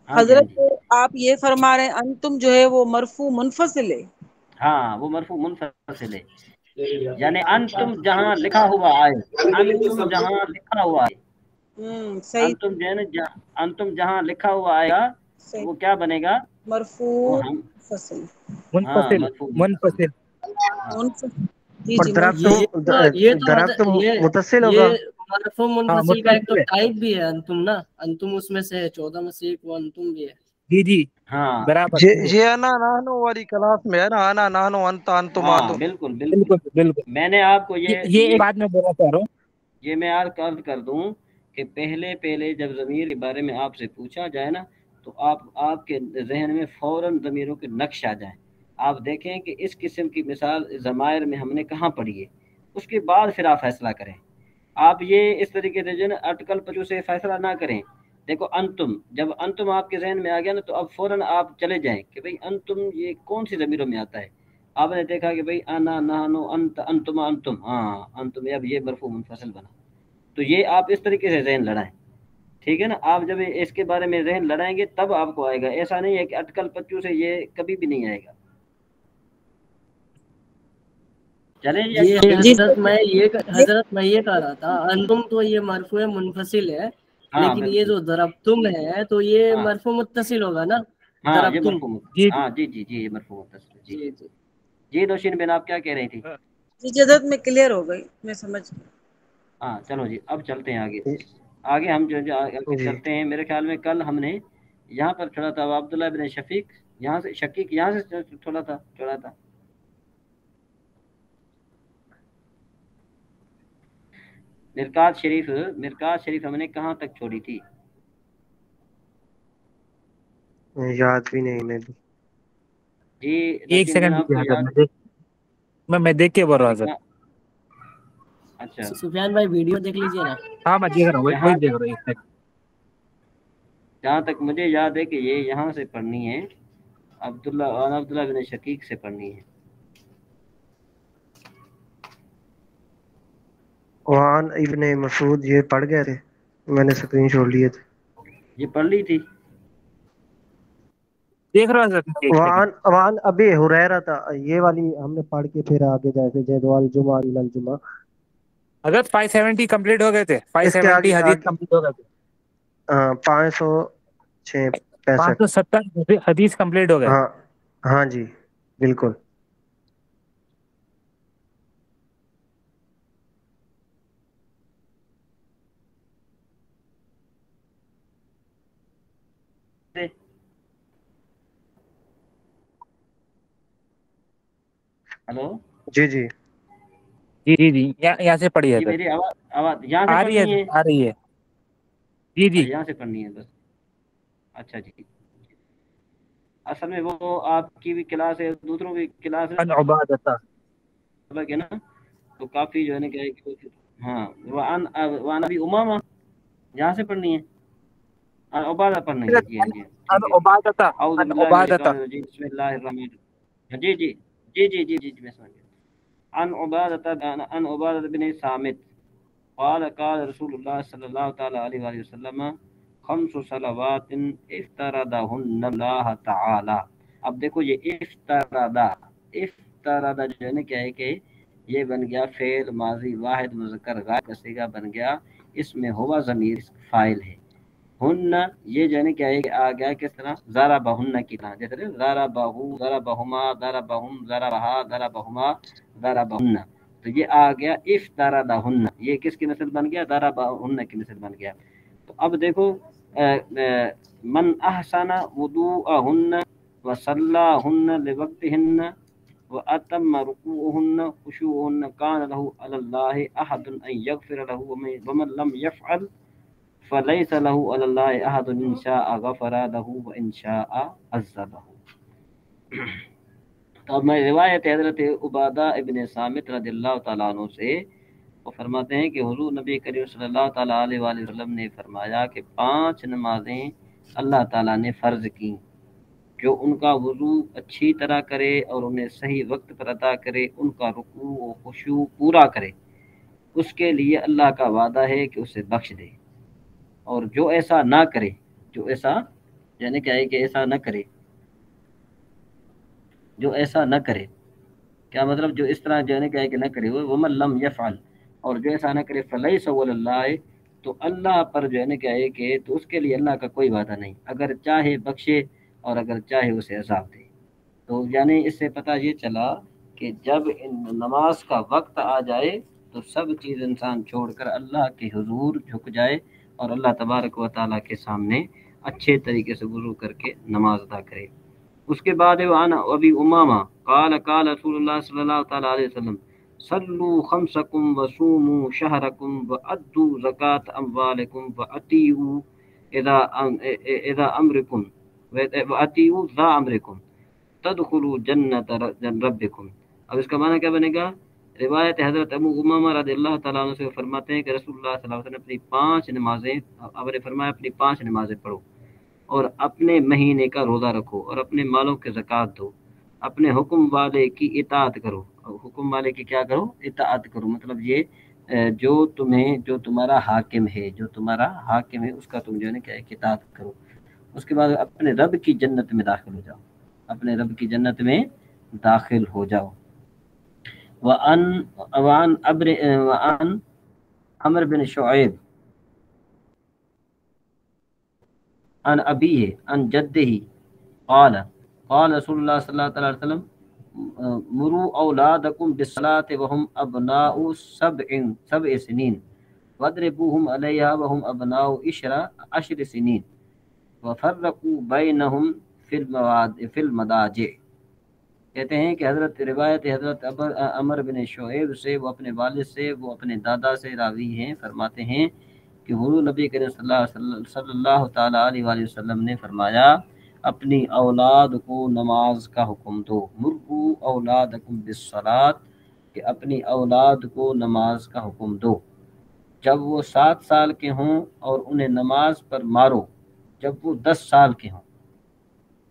हाँ जी हाँ जी, हजरत आप ये फरमा रहे हैं अंतुम जो है वो मरफू मुनफसिल है। हाँ वो मरफू मुनफसिल है। यानी अंतुम जहाँ लिखा हुआ आए, अंतुम जहाँ लिखा हुआ आए, सही अंतुम जो है ना अंतुम जहाँ लिखा हुआ आएगा सही, वो क्या बनेगा, मरफू वो हम, मुनफसिल, हाँ मुनफसिल मरफू मुनफसिल। हाँ मुनफसिल, जी और जी दरब ये ये तो दरब तो ये मुतसिल ये होगा। मरफू हाँ मुनफसिल का एक तो मुतसिल है। टाइप भी है अंतुम ना, अंतुम उसमें से है, 14 में से एक वो अंतुम भी है। जी हाँ बराबर। ये आना नानो वाली क्लास में है ना, आना नानो अंत अंतुम हाँ आदो। बिल्कुल बिल्कुल। बिल्कुल बिल्कुल। मैंने आपको ये एक बात मैं बोलना चाह रहा हूँ। ये मैं अर्ज कर दूं کہ پہلے جب ضمیر کے بارے میں آپ سے پوچھا جائے نا تو آپ کے ذہن میں فوراً ضمیروں کے نقش آ جائیں. آپ دیکھیں کہ اس قسم کی مثال ضمائر میں ہم نے کہاں پڑھی ہے، اس کے بعد پھر آپ فیصلہ کریں. آپ یہ اس طریقے سے جو ہے نا اٹکل پچو سے فیصلہ نہ کریں. دیکھو انتم، جب انتم آپ کے ذہن میں آ گیا نا تو اب فوراً آپ چلے جائیں کہ بھئی انتم یہ کون سی ضمیروں میں آتا ہے. آپ نے دیکھا کہ بھئی انا نحنو انت انتما انتم، ہاں انتم، اب یہ مرفوع منفصل بنا. تو یہ آپ اس طریقے سے ذہن لڑائیں، ٹھیک ہے نا. آپ جب اس کے بارے میں ذہن لڑائیں گے تب آپ کو آئے گا. ایسا نہیں ہے کہ اٹکل پچو سے یہ کبھی بھی نہیں آئے گا. چلیں یہ جی حضرت میں یہ کہہ رہا تھا انتم تو یہ مرفوع منفصل ہے، ہاں لیکن یہ بالکل، جو ضربتم ہے تو یہ ہاں مرفوع متصل ہوگا نا. ہاں یہ ضربتم. مرفوع، جی ہاں جی جی جی یہ مرفوع متصل. جی جی جی. جی نوشین بن آپ کیا کہہ رہی تھی؟ جی جدت میں کلیئر ہو گئی، میں سمجھ گئی. ہاں چلو جی اب چلتے ہیں آگے ہم جو آگے جی چلتے ہیں. میرے خیال میں کل ہم نے یہاں پر چھوڑا تھا عبداللہ بن شقیق یہاں سے چھوڑا تھا. مرکات شریف ہم نے کہاں تک چھوڑی تھی؟ یاد بھی نہیں میں بھی. جی ایک نوشین بن سیکنڈ آپ کو دیجیے یاد؟ حضرت، میں دیکھ کے بول رہا ہوں حضرت. اچھا سفیان بھائی ویڈیو دیکھ لیجیے نا. ہاں میں دیکھ رہا ہوں، وہی دیکھ رہا ہوں. ایک سیکنڈ. جہاں تک مجھے یاد ہے کہ یہ یہاں سے پڑھنی ہے، عبداللہ بن شقیق سے پڑھنی ہے. وعن ابن مسعود یہ پڑھ گئے تھے، میں نے اسکرین شاٹ لیے تھے. یہ پڑھ لی تھی. دیکھ رہا ہوں حضرت. ایک سیکنڈ. وعن ابی ہریرہ تھا، یہ والی ہم نے پڑھ کے پھر آگے جائے جدوال جمعہ الی الجمعہ. حضرت 570 کمپلیٹ ہو گئے تھے. اس کے 570 حدیث آگے کمپلیٹ ہو گئے تھے. 565. 570 حدیث کمپلیٹ ہو گئے. ہاں ہاں جی بالکل. ہلو جی جی جی یہاں سے پڑھی ہے جی، حضرت. میری آواز یہاں سے آ رہی ہے پڑھنی ہے؟ حضرت، آ رہی ہے. جی یہاں سے پڑھنی ہے بس. اچھا جی. اصل میں وہ آپ کی بھی کلاس ہے، دوسروں کی کلاس ان عبادتہ. ہے نا، تو کافی جو ہے نا کہ ہاں وعن ابی امامہ یہاں سے پڑھنی ہے. عبادہ پڑھنا ہے. جی ہاں جی ان ٹھیک ہے. عبادتہ. اعوذ ان باللہ من عبادتہ. الشیطان الرجیم بسم اللہ الرحمن الرحیم. جی میں سمجھ گیا. عن عبادہ بن صامت قال قال رسول اللہ صلی اللہ تعالی علیہ وآلہ وسلم 5 صلوات افترضہن اللہ تعالی. اب دیکھو یہ افترض جو ہے نا کیا ہے کہ یہ بن گیا فعل ماضی واحد مذکر غائب کا صیغہ بن گیا. اس میں ہوا ضمیر فاعل ہے. ہن یہ جو ہے نا کیا ہے کہ آ گیا کس طرح ضربہن کی طرح، جیسے ضربہو ضربہما ضربہم ضربہا ضربہما ضربہن. تو یہ آ گیا افترضہن، یہ کس کی مثل بن گیا؟ ضربہن کی مثل بن گیا. تو اب دیکھو من احسن وضوءہن وصلاہن لوقتہن واتم رکوعہن خشوعہن کان لہ علی اللہ احد ان یغفر لہ ومن لم یفعل فلیس لہ علی اللہ احد ان شاء غفر لہ وان شاء عذبہ. تو اب میں روایت حضرت عبادہ ابن صامت رضی اللہ تعالیٰ عنہ سے وہ فرماتے ہیں کہ حضور نبی کریم صلی اللہ تعالیٰ علیہ وآلہ وسلم نے فرمایا کہ 5 نمازیں اللہ تعالیٰ نے فرض کی، جو ان کا وضو اچھی طرح کرے اور انہیں صحیح وقت پر ادا کرے، ان کا رکوع و خشوع پورا کرے، اس کے لیے اللہ کا وعدہ ہے کہ اسے بخش دے. اور جو ایسا نہ کرے، جو ایسا یعنی کیا ہے کہ ایسا نہ کرے، جو ایسا نہ کرے کیا مطلب؟ جو اس طرح جو ہے کیا ہے کہ نہ کرے ومن لم یفعل، اور جو ایسا نہ کرے فلیس علی اللہ، تو اللہ پر جو ہے نا کیا ہے کہ تو اس کے لیے اللہ کا کوئی وعدہ نہیں، اگر چاہے بخشے اور اگر چاہے اسے عذاب دے. تو یعنی اس سے پتہ یہ چلا کہ جب نماز کا وقت آ جائے تو سب چیز انسان چھوڑ کر اللہ کے حضور جھک جائے اور اللہ تبارک و تعالیٰ کے سامنے اچھے طریقے سے وضو کر کے نماز ادا کرے. اس کے بعد وانا ابی امامہ قال قال رسول اللہ صلی اللہ تعالی علیہ وسلم सल्लू खम्सकुम वसूमू शहरकुम वअद्दू ज़कात अम्वालिकुम वअतीउ इज़ा अमरिकुम वअतीउ ज़ा अमरिकुम तदखुलू जन्नत रब्बिकुम। अब इसका माना क्या बनेगा? रिवायत हज़रत अबू उमामा रज़ियल्लाहु तआला अन्हु से फरमाते हैं कि रसूलुल्लाह सल्लल्लाहु अलैहि वसल्लम अपनी 5 नमाजें, आपने फरमाया अपनी 5 नमाजें पढ़ो और अपने महीने का रोज़ा रखो और अपने मालों के ज़कात दो, अपने हुक्म वाले की इताअत करो। हुक्म वाले की क्या करो? इताअत करो। मतलब ये जो तुम्हारा हाकिम है, उसका तुम जो है क्या इताअत करो। उसके बाद अपने रब की जन्नत में दाखिल हो जाओ, अपने रब की जन्नत में दाखिल हो जाओ। वअन अमर बिन शुऐब अन अबीही अन जद्दिही क़ाल रसूलुल्लाह सल्लल्लाहु अलैहि वसल्लम मुरू औलादकुम बिस्सलाति वहुम अबनाउ सब'i सिनीन वद्रिबूहुम अलैहा वहुम अबनाउ अश्र सिनीन वफर्रकू बैनहुम फिल मदाजिअ। कहते हैं कि रिवायत हज़रत अमर बिन शुऐब से, वो अपने वालिद से, वो अपने दादा से रावी हैं, फरमाते हैं कि हुज़ूर नबी करीम सल्लल्लाहु ताला अलैहि वसल्लम ने फरमाया अपनी औलाद को नमाज का हुक्म दो। मुर्गू औलादकुम बिस्सलात, कि अपनी औलाद को नमाज का हुक्म दो जब वो 7 साल के हों, और उन्हें नमाज पर मारो जब वो 10 साल के हों।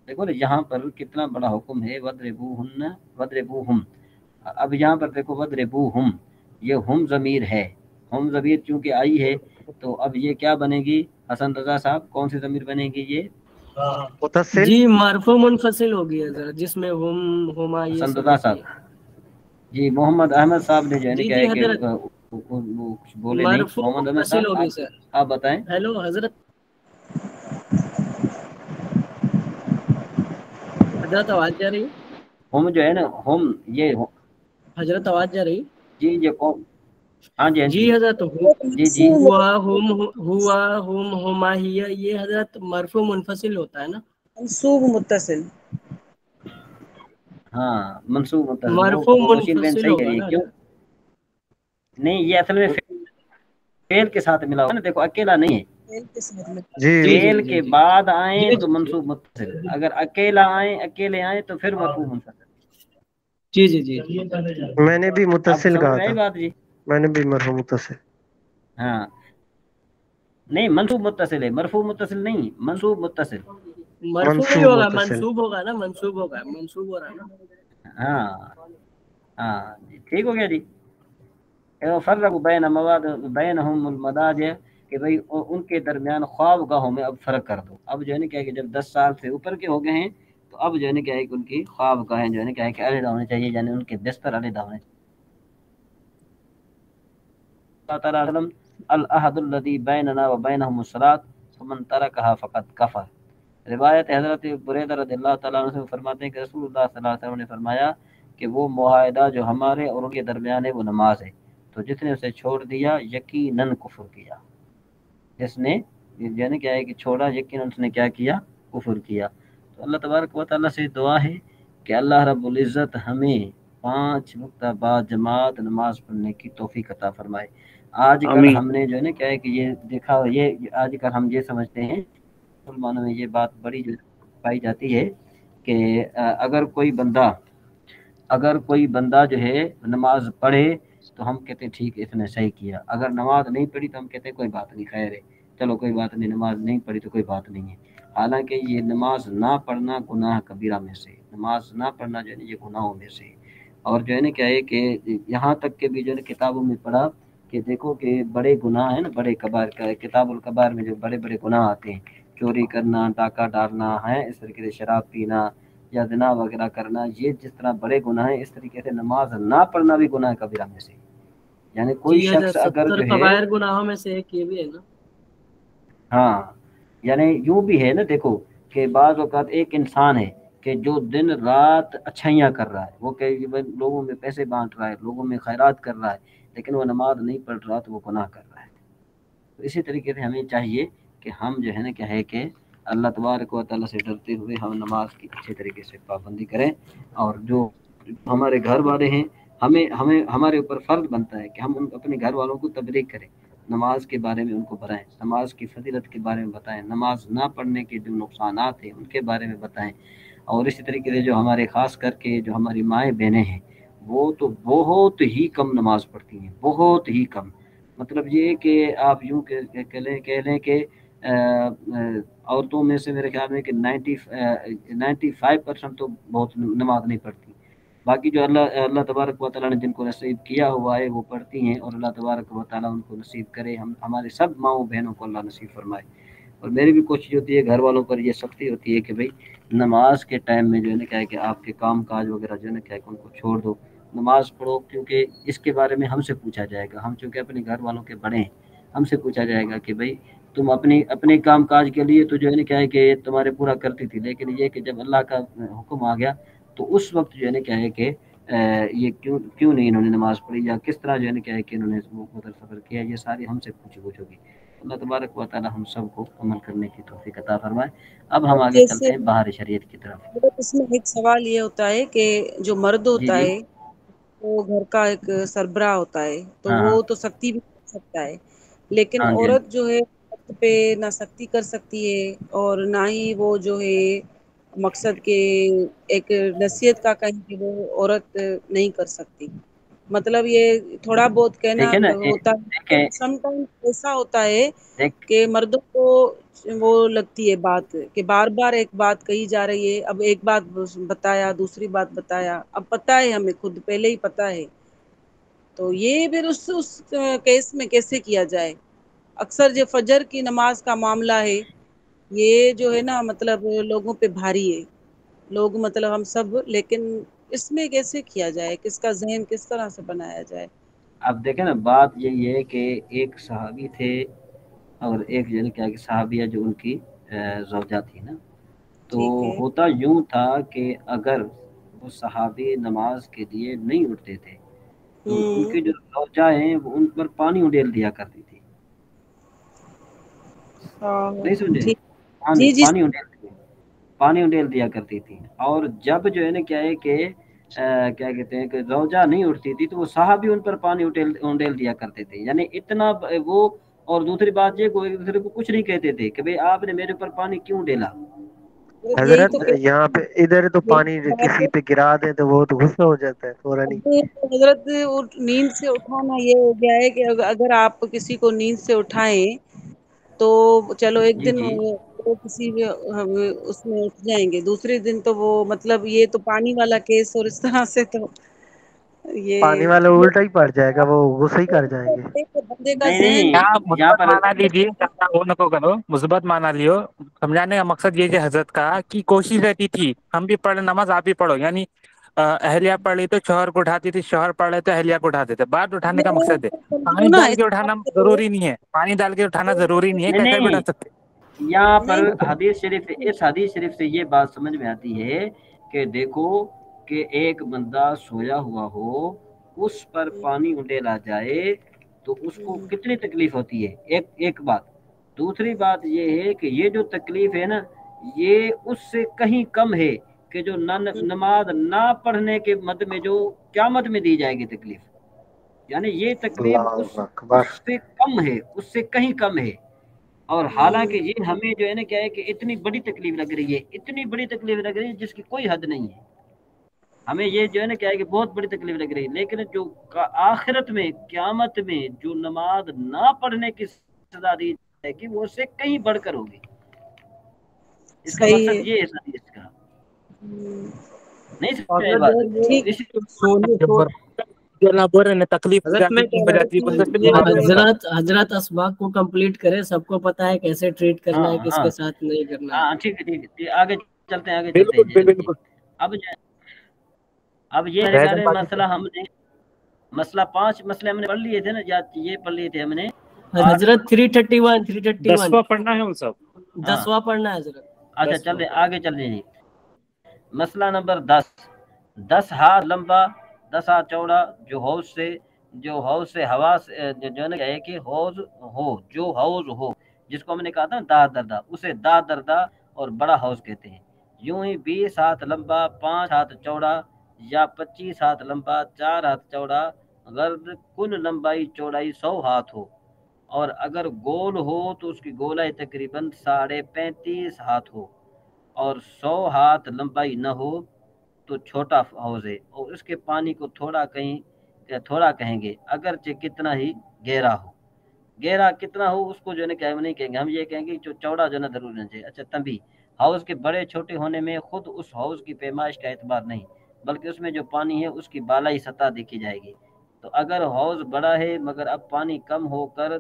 देखो ना यहाँ पर कितना बड़ा हुक्म है, वद्रिबूहुम। अब यहाँ पर देखो वद्रिबूहुम, ये हम ज़मीर है, हम ज़मीर चूंकि आई है तो अब ये क्या बनेगी हसन रजा साहब, कौन सी ज़मीर बनेगी? ये मुतसिल जी मरफू मुनफसिल होगी जरा, जिसमें हुमा ये हसन सब रजा साहब जी। मोहम्मद अहमद साहब ने जो है जी क्या जी है कि हजरत, कुछ बोले नहीं। मरफू मोहम्मद अहमद मुनफसिल साहब होगी सर। आप बताएं। हेलो हजरत, हजरत आवाज जा रही है? हम जो है ना, हम ये हजरत आवाज जा रही? जी ये कौन? हाँ जी, हाँ जी जी हजरत, जी हुआ हुमा हिया, ये हजरत मरफू मुनफसिल होता है ना? मंसूब मुत्तसिल। हाँ मंसूब मुत्तसिल, मरफू वो रोशिन बेन मुनफसिल सही कह होगा रही है। ना क्यों हजरत? नहीं, ये असल में फेल के साथ मिला हुआ है ना, देखो अकेला नहीं है। जी जी जी फेल जी के जी बाद आए जी तो मंसूब मुत्तसिल, अगर अकेले आए तो फिर मरफू मुनफसिल। जी जी जी जी। मैंने भी आपको मुतसिल समझ कहा में आई था, बात जी? मैंने भी मरहूम मुतसिल। हाँ नहीं, मंसूब मुत्तसिल है, मरफू मुत्तसिल नहीं, मंसूब मुत्तसिल। मरफू नहीं मंसूब होगा, मुतसिल। मंसूब होगा ना, मंसूब होगा, मंसूब हो रहा है ना। हाँ हाँ जी, ठीक हो गया जी। फर्रकू बैनहुमुल मदाजिअ, कि भाई उनके दरमियान ख्वाबगाहों में अब फ़र्क कर दो। अब जो है ना क्या है कि जब 10 साल से ऊपर के हो गए हैं तो अब जो है ना क्या है कि उनकी ख्वाबगाहें जो है ना क्या है कि अलग होने चाहिए, यानी उनके बिस्तर अलग होने चाहिए। अल अहदुल्लज़ी बैनना व बैनहुमुस सलात फमन तरकहा फ़क़द कफ़र। रिवायत हज़रत बुरैदा रज़ियल्लाहु तआला अन्हु से फरमाते हैं कि रसूलुल्लाह सल्लल्लाहु अलैहि वसल्लम ने फरमाया कि वो मुआहदा जो हमारे और उनके दरमियान है वो नमाज है, तो जिसने उसे छोड़ दिया यकीनन कुफ्र किया। जिसने यानी क्या है कि छोड़ा, यकीनन उसने क्या किया? कुफ्र किया। तो अल्लाह तबारक व तआला से दुआ है कि अल्लाह रब्बुल इज़्ज़त हमें 5 वक्त बाद जमात नमाज पढ़ने की तौफीक अता फरमाए। आजकल आमीन। हमने जो है ना क्या है कि ये देखा, ये आजकल हम ये समझते हैं, मुसलमानों में ये बात बड़ी जो पाई जाती है कि अगर कोई बंदा जो है नमाज पढ़े तो हम कहते हैं ठीक है इसने सही किया, अगर नमाज नहीं पढ़ी तो हम कहते हैं कोई बात नहीं, खैर है, चलो कोई बात नहीं, नमाज नहीं पढ़ी तो कोई बात नहीं है। हालांकि ये नमाज ना पढ़ना गुनाह कबीरा में से, नमाज ना पढ़ना जो है ना ये गुनाहों में से। और जो है ना क्या है कि यहाँ तक के भी जो है किताबों में पढ़ा कि देखो कि बड़े गुनाह है ना, बड़े कबार का किताबुल कबार में जो बड़े बड़े गुनाह आते हैं, चोरी करना, डाका डालना है, इस तरीके से शराब पीना या ज़िना वगैरह करना, ये जिस तरह बड़े गुनाह हैं, इस तरीके से नमाज ना पढ़ना भी गुनाह कबीरा में से। यानी कोई जी हजरत, शख्स अगर 70 जो है, कबायर गुनाहों में से एक ये भी है ना। हाँ यानी यूं भी है ना, देखो कि बाज़ औक़ात एक इंसान है कि जो दिन रात अच्छाइयाँ कर रहा है, वो कई लोगों में पैसे बांट रहा है, लोगों में खैरात कर रहा है, लेकिन वो नमाज नहीं पढ़ रहा तो वो गुनाह कर रहा है। तो इसी तरीके से हमें चाहिए कि हम जो है ना क्या है कि अल्लाह तबारक व तआला से डरते हुए हम नमाज की अच्छे तरीके से पाबंदी करें, और जो हमारे घर वाले हैं ہمیں ہمارے اوپر فرض بنتا ہے کہ ہم اپنے گھر والوں کو تبلیغ کریں، نماز کے بارے میں ان کو بتائیں، نماز کی فضیلت کے بارے میں بتائیں، نماز نہ پڑھنے کے جو نقصانات ہیں ان کے بارے میں بتائیں۔ اور اسی طریقے سے جو ہمارے خاص کر کے جو ہماری مائیں بہنیں ہیں وہ تو بہت ہی کم نماز پڑھتی ہیں، بہت ہی کم۔ مطلب یہ کہ آپ یوں کہہ لیں کہ عورتوں میں سے میرے خیال میں کہ 95% تو بہت نماز نہیں پڑھتی، باقی جو اللہ تبارک و تعالیٰ نے جن کو نصیب کیا ہوا ہے وہ پڑھتی ہیں، اور اللہ تبارک و تعالیٰ ان کو نصیب کرے، ہمارے سب ماؤں بہنوں کو اللہ نصیب فرمائے۔ اور میری بھی کوشش ہوتی ہے گھر والوں پر یہ سختی ہوتی ہے کہ بھئی نماز کے ٹائم میں جو ہے نا کیا ہے کہ آپ کے کام کاج وغیرہ جو ہے نا کیا ہے کہ ان کو چھوڑ دو، نماز پڑھو، کیونکہ اس کے بارے میں ہم سے پوچھا جائے گا، ہم چونکہ اپنے گھر والوں کے بڑے ہیں، ہم سے پوچھا جائے گا کہ بھئی تم اپنے کام کاج کے لیے تو جو ہے نا کیا ہے کہ تمہارے پورا کرتی تھی، لیکن یہ کہ جب اللہ کا حکم آ گیا تو اس وقت جو ہے نا کیا ہے کہ یہ کیوں نہیں انہوں نے نماز پڑھی، یا کس طرح جو ہے نا کیا ہے کہ انہوں نے مقدر سفر کیا، یہ ساری ہم سے پوچھ ہوگی۔ اللہ تبارک و تعالی ہم سب کو عمل کرنے کی توفیق عطا فرمائے۔ اب ہم آگے چلتے ہیں باہر شریعت کی طرف۔ اس میں ایک سوال یہ ہوتا ہے کہ جو مرد ہوتا جی ہے وہ گھر کا ایک سربراہ ہوتا ہے، تو ہاں وہ تو سختی بھی کر سکتا ہے، لیکن ہاں جی عورت جو ہے وقت پہ نہ سختی کر سکتی ہے اور نہ ہی وہ جو ہے مقصد کے ایک نصیحت کا کہیں کہ وہ عورت نہیں کر سکتی۔ مطلب یہ تھوڑا بہت کہنا دیکھیں نا ہوتا ہے، دیکھیں سم ٹائم ایسا ہوتا ہے دیکھ کہ مردوں کو وہ لگتی ہے بات کہ بار بار ایک بات کہی جا رہی ہے، اب ایک بات بتایا، دوسری بات بتایا، اب پتہ ہے ہمیں خود پہلے ہی پتہ ہے، تو یہ پھر اس کیس میں کیسے کیا جائے؟ اکثر جو فجر کی نماز کا معاملہ ہے یہ جو ہے نا مطلب لوگوں پہ بھاری ہے، لوگ مطلب ہم سب، لیکن اس میں کیسے کیا جائے، کس کا ذہن کس طرح سے بنایا جائے؟ اب دیکھیں نا بات یہی ہے کہ ایک صحابی تھے اور ایک جو ہے نا کیا کہ صحابیہ جو ان کی زوجہ تھی نا، تو ٹھیک ہے، ہوتا یوں تھا کہ اگر وہ صحابی نماز کے لیے نہیں اٹھتے تھے تو ان کے جو زوجہ ہیں وہ ان پر پانی اڈیل دیا کرتی تھی، نہیں سمجھے؟ ٹھیک، پانی جی جی، پانی اڈیل دیا کرتی تھی، اور جب جو ہے نا کیا ہے کہ کیا کہتے ہیں کہ روجہ نہیں اٹھتی تھی تو وہ صحابی ان پر پانی اڈیل دیا کرتے تھے، یعنی اتنا وہ۔ اور دوسری بات یہ کوئی ایک دوسرے کو کچھ نہیں کہتے تھے کہ بھئی آپ نے میرے اوپر پانی کیوں ڈیلا۔ یہی حضرت تو یہاں پہ ادھر تو پانی یہی بات کسی پہ گرا دیں تو وہ تو غصہ ہو جاتا ہے فوراً ہی۔ حضرت نیند سے اٹھانا یہ ہو گیا ہے کہ اگر آپ کسی کو نیند سے اٹھائیں تو چلو ایک جی دن جی وہ کسی اس میں اٹھ جائیں گے، دوسرے دن تو وہ مطلب یہ تو پانی والا کیس، اور اس طرح سے تو پانی یہ والا الٹا ہی پڑ جائے گا، وہ غصہ ہی کر جائیں گے۔ بندے کا نہیں ذہن نہیں یہاں یہاں مثبت پر مانا لیجیے، وہ نہ کو کرو، مثبت مانا لیو۔ سمجھانے کا مقصد یہ کہ حضرت کا کی کوشش رہتی تھی ہم بھی پڑھ نماز آپ بھی پڑھو، یعنی اہلیہ پڑھ لی تو شوہر کو اٹھاتی تھی، شوہر پڑھ رہے تو اہلیہ کو اٹھاتے تھے، بات اٹھانے کا مقصد ہے، پانی نا ڈال اس کے اٹھانا بات سے ضروری نہیں ہے، پانی ڈال کے اٹھانا ضروری نہیں ہے، نہیں کیسے بھی نہیں اٹھا سکتے۔ یہاں پر نہیں حدیث شریف، اس حدیث شریف سے یہ بات سمجھ میں آتی ہے کہ دیکھو کہ ایک بندہ سویا ہوا ہو، اس پر پانی اڈیلا جائے تو اس کو کتنی تکلیف ہوتی ہے، ایک بات۔ دوسری بات یہ ہے کہ یہ جو تکلیف ہے نا یہ اس سے کہیں کم ہے کہ جو نماز نہ پڑھنے کے مد میں جو قیامت میں دی جائے گی تکلیف، یعنی یہ تکلیف اللہ اس اکبر۔ سے کم ہے، اس سے کہیں کم ہے۔ اور حالانکہ یہ ہمیں جو ہے نا کیا ہے کہ اتنی بڑی تکلیف لگ رہی ہے، اتنی بڑی تکلیف لگ رہی ہے جس کی کوئی حد نہیں ہے، ہمیں یہ جو ہے نا کیا ہے کہ بہت بڑی تکلیف لگ رہی ہے، لیکن جو آخرت میں قیامت میں جو نماز نہ پڑھنے کی سزا دی جائے گی وہ اس سے کہیں بڑھ کر ہوگی۔ اس کا صحیح ہے، مقصد یہ ہے حدیث کا، نہیں سمجھ حضرت بات؟ وہ اسی سونے سو بول رہے ہیں تکلیف ہو حضرت جاتی میں ہے، کہہ ہو رہا جاتی ہے، تھا بندے سے کہ نماز نہیں ہوتا۔ حضرت اسباق کو کمپلیٹ کرے، سب کو پتا ہے کیسے ٹریٹ کرنا ہاں ہے، کس ہاں کے ساتھ نہیں کرنا ہے۔ ہاں ٹھیک ہے ٹھیک ہے، آگے چلتے ہیں بالکل جی جی۔ بالکل اب یہ میرے خیال رہزن میں بازی مسئلہ ہم نے مسئلہ 5 مسئلے ہم نے پڑھ لیے تھے نا، یا یہ پڑھ لیے تھے ہم نے 8۔ حضرت 331 10واں پڑھنا ہے ان سب۔ ہاں 10واں پڑھنا ہے حضرت۔ اچھا چل رہے آگے چل رہے ہیں۔ مسئلہ نمبر 10 ہاتھ لمبا 10 ہاتھ چوڑا، جو حوض سے ہوا سے جو ہے نا ہے کہ حوض ہو، جو حوض ہو جس کو ہم نے کہا تھا داہ دردہ، اسے داہ دردہ اور بڑا حوض کہتے ہیں۔ یوں ہی 20 ہاتھ لمبا 5 ہاتھ چوڑا یا 25 ہاتھ لمبا 4 ہاتھ چوڑا غرض کل لمبائی چوڑائی 100 ہاتھ ہو، اور اگر گول ہو تو اس کی گولائی تقریباً 35.5 ہاتھ ہو، اور 100 ہاتھ لمبائی نہ ہو تو چھوٹا حوض ہے، اور اس کے پانی کو تھوڑا کہیں گے اگرچہ کتنا ہی گہرا ہو۔ گہرا کتنا ہو اس کو جو ہے نا کہ ہم نہیں کہیں گے، ہم یہ کہیں گے جو چوڑا جو ہے نا ضرور رہنا چاہیے۔ اچھا تنبیہ، حوض کے بڑے چھوٹے ہونے میں خود اس حوض کی پیمائش کا اعتبار نہیں، بلکہ اس میں جو پانی ہے اس کی بالائی سطح دیکھی جائے گی۔ تو اگر حوض بڑا ہے مگر اب پانی کم ہو کر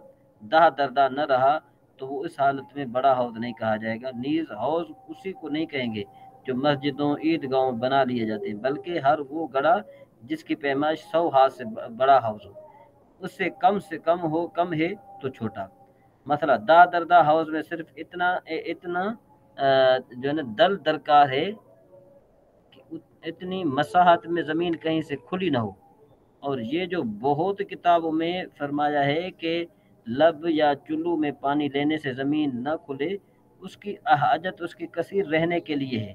دہ دردہ نہ رہا تو وہ اس حالت میں بڑا حوض نہیں کہا جائے گا۔ نیز حوض اسی کو نہیں کہیں گے جو مسجدوں عیدگاہوں میں بنا لیے جاتے ہیں، بلکہ ہر وہ گڑھا جس کی پیمائش 100 ہاتھ سے بڑا حوض ہو، اس سے کم ہو، کم ہے تو چھوٹا۔ مثلا دا دردہ حوض میں صرف اتنا جو ہے نا دل درکار ہے کہ اتنی مساحت میں زمین کہیں سے کھلی نہ ہو، اور یہ جو بہت کتابوں میں فرمایا ہے کہ لب یا چلو میں پانی لینے سے زمین نہ کھلے، اس کی حاجت اس کی کثیر رہنے کے لیے ہے۔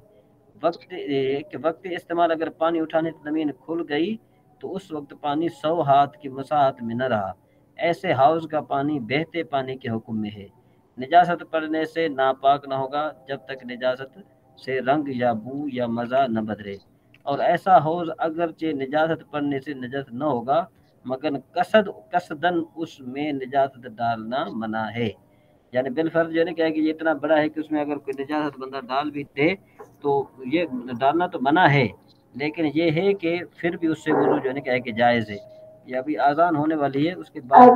وقت استعمال اگر پانی اٹھانے سے زمین کھل گئی تو اس وقت پانی 100 ہاتھ کی مساحت میں نہ رہا، ایسے حوض کا پانی بہتے پانی کے حکم میں ہے۔ نجاست پڑنے سے ناپاک نہ ہوگا جب تک نجاست سے رنگ یا بو یا مزہ نہ بدلے، اور ایسا حوض اگرچہ نجاست پڑنے سے نجس نہ ہوگا مگر قصدن اس میں نجاست ڈالنا منع ہے۔ یعنی بالفرض یہ نہیں کہا کہ یہ اتنا بڑا ہے کہ اس میں اگر کوئی نجاست بندہ ڈال بھی دے تو یہ ڈالنا تو منع ہے، لیکن یہ ہے کہ پھر بھی اس سے وضو جو ہے کہ جائز ہے۔ یہ ابھی اذان ہونے والی ہے، اس کے بعد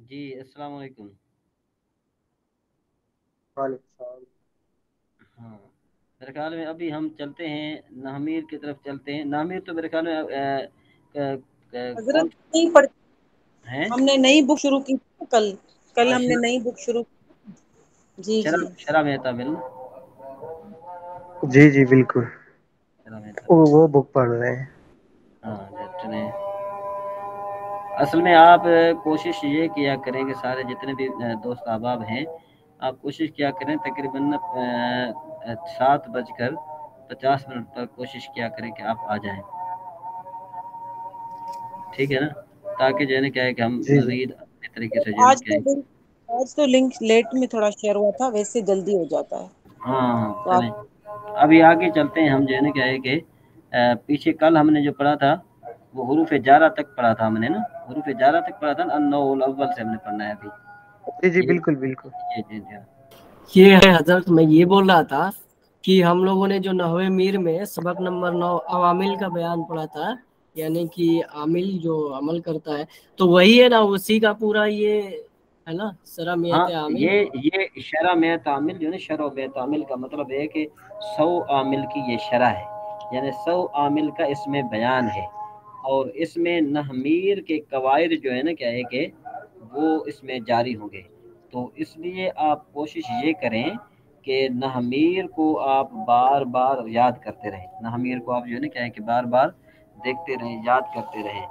जी अस्सलाम वालेकुम। हाँ मेरे ख्याल में अभी हम चलते हैं नाहमीर की तरफ चलते हैं। नाहमीर तो मेरे ख्याल में हजरत कौन नहीं पढ़ है? हमने नई बुक शुरू की थी कल कल हाँ हमने नई बुक शुरू जी जी शरा मेहता बिल जी जी बिल्कुल, शरा मेहता वो बुक पढ़ रहे हैं। हाँ जितने असल में आप कोशिश ये किया करें कि सारे जितने भी दोस्त अहबाब हैं आप कोशिश किया करें तकरीबन 7:50 पर कोशिश किया करें कि आप आ जाएं, ठीक है ना, ताकि जो है ना क्या है कि हम जी जी मजीद अपने तरीके से जो है ना क्या है। आज तो लिंक लेट में थोड़ा शेयर हुआ था, वैसे जल्दी हो जाता है। हाँ तो आप चलें अभी आगे चलते हैं। हम जो है ना क्या है कि पीछे कल हमने जो पढ़ा था वो हुरूफ जारा तक पढ़ा था हमने ना, हुरूफ जारा तक पढ़ा था ना, अन्नौल अव्वल से हमने पढ़ना है अभी। जी जी ये बिल्कुल बिल्कुल। ये है हजरत, मैं ये बोल रहा था कि हम लोगों ने जो नहवे मीर में सबक नंबर 9 अवामिल का बयान पढ़ा था, यानी कि आमिल जो अमल करता है, तो वही है ना, उसी का पूरा ये है ना, सरा मियत हाँ आमिल। ये शरा में तामिल जो है ना, शरा में तामिल का मतलब है कि 100 आमिल की ये शरा है, यानी 100 आमिल का इसमें बयान है। और इसमें नहमीर के कवायद जो है ना क्या है कि वो इसमें जारी होंगे। तो इसलिए आप कोशिश ये करें कि नहमीर को आप बार बार याद करते रहें, नहमीर को आप जो है ना क्या है कि बार बार देखते रहें, याद करते रहें।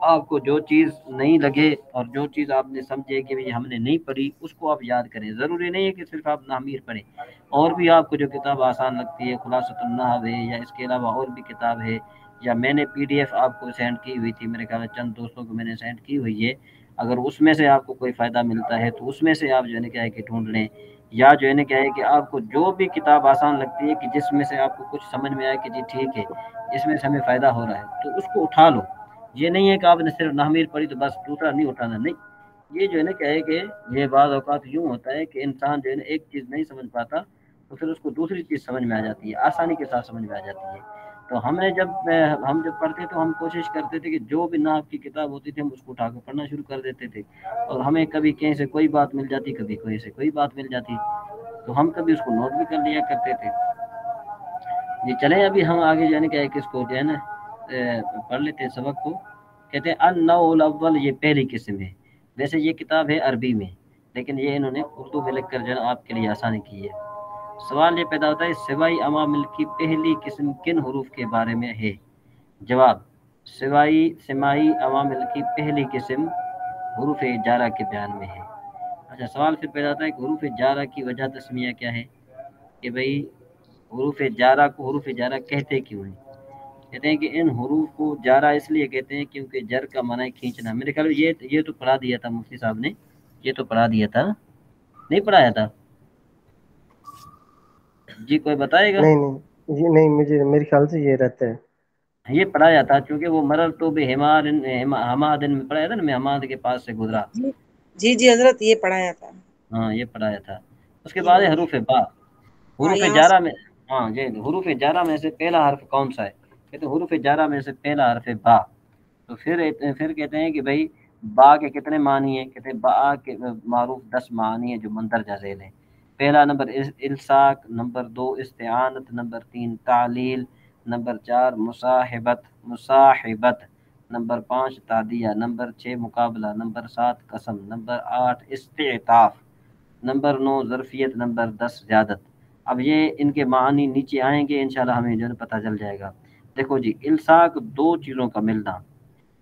आपको जो चीज़ नहीं लगे और जो चीज़ आपने समझे कि भाई हमने नहीं पढ़ी उसको आप याद करें। ज़रूरी नहीं है कि सिर्फ आप नामीर पढ़ें, और भी आपको जो किताब आसान लगती है, खुलासतुन नहव है या इसके अलावा और भी किताब है, या मैंने पीडीएफ आपको सेंड की हुई थी, मेरे ख्याल में चंद दोस्तों को मैंने सेंड की हुई है, अगर उसमें से आपको कोई फ़ायदा मिलता है तो उसमें से आप जो है ना क्या है कि ढूंढ लें। या जो है ना क्या है कि आपको जो भी किताब आसान लगती है कि जिसमें से आपको कुछ समझ में आए कि जी ठीक है इसमें से हमें फ़ायदा हो रहा है तो उसको उठा लो। ये नहीं है कि आपने सिर्फ नाहमीर पढ़ी तो बस दूसरा नहीं उठाना, नहीं। ये जो है ना क्या है कि ये बाज़ औक़ात यूँ होता है कि इंसान जो है ना एक चीज़ नहीं समझ पाता तो फिर उसको दूसरी चीज़ समझ में आ जाती है, आसानी के साथ समझ में आ जाती है। तो हमने हम जब पढ़ते तो हम कोशिश करते थे कि जो भी नाहव की किताब होती थी हम उसको उठा कर पढ़ना शुरू कर देते थे, और हमें कभी कहीं से कोई बात मिल जाती, कभी कहीं से कोई बात मिल जाती, तो हम कभी उसको नोट भी कर लिया करते थे। ये चले अभी हम आगे जाने क्या है कि इसको जो है ना पढ़ लेते हैं सबक को। कहते हैं अन-नौल अव्वल, ये पहली किस्म है। वैसे ये किताब है अरबी में, लेकिन ये इन्होंने उर्दू में लिख कर जो है आपके लिए आसानी की है। सवाल ये पैदा होता है सिवाई अवामिल की पहली किस्म किन हरूफ के बारे में है? जवाब, सिमाई अवामिल की पहली किस्म हरूफ जारा के बयान में है। अच्छा सवाल फिर पैदा होता है कि हरूफ जारा की वजह तस्मिया क्या है, कि भाई हरूफ जारा को हरूफ जारा कहते क्यों हैं? कहते हैं कि इन हरूफ को जारा इसलिए कहते हैं क्योंकि जर का माना है खींचना। मेरे ख्याल में ये तो पढ़ा दिया था मुफ्ती साहब ने, ये तो पढ़ा दिया था, नहीं पढ़ाया था जी, कोई बताएगा? नहीं नहीं ये नहीं, मुझे मेरे ख्याल से ये रहता है। ये पढ़ाया था क्योंकि वो मरर तो बे हमादिन में पढ़ाया था ना, मैं हमाद के पास से गुजरा। जी जी जी हजरत, ये पढ़ाया था। हाँ ये पढ़ाया था। उसके ये बाद है वाला हरूफ बा। हाँ हरूफ यहाँ जारा से में, हाँ जी, हरूफ जारा में से पहला हर्फ कौन सा है? कहते हैं हरूफ जारा में से पहला हर्फ है बा। तो फिर कहते हैं कि भाई बा के कितने मानी है? कहते हैं बा के मारूफ 10 मानी है जो मंदरजा झेल है। पहला नंबर इल्साक, नंबर 2 इस्तिआनत, नंबर 3 तालील, नंबर 4 मुसाहिबत, नंबर 5 तादिया, नंबर 6 मुकाबला, नंबर 7 कसम, नंबर 8 इस्तिताफ, नंबर 9 ज़रफ़ियत, नंबर 10 ज़्यादत। अब ये इनके मानी नीचे आएंगे इंशाल्लाह, हमें जो है पता चल जाएगा। देखो जी, इल्साक दो चीज़ों का मिलना,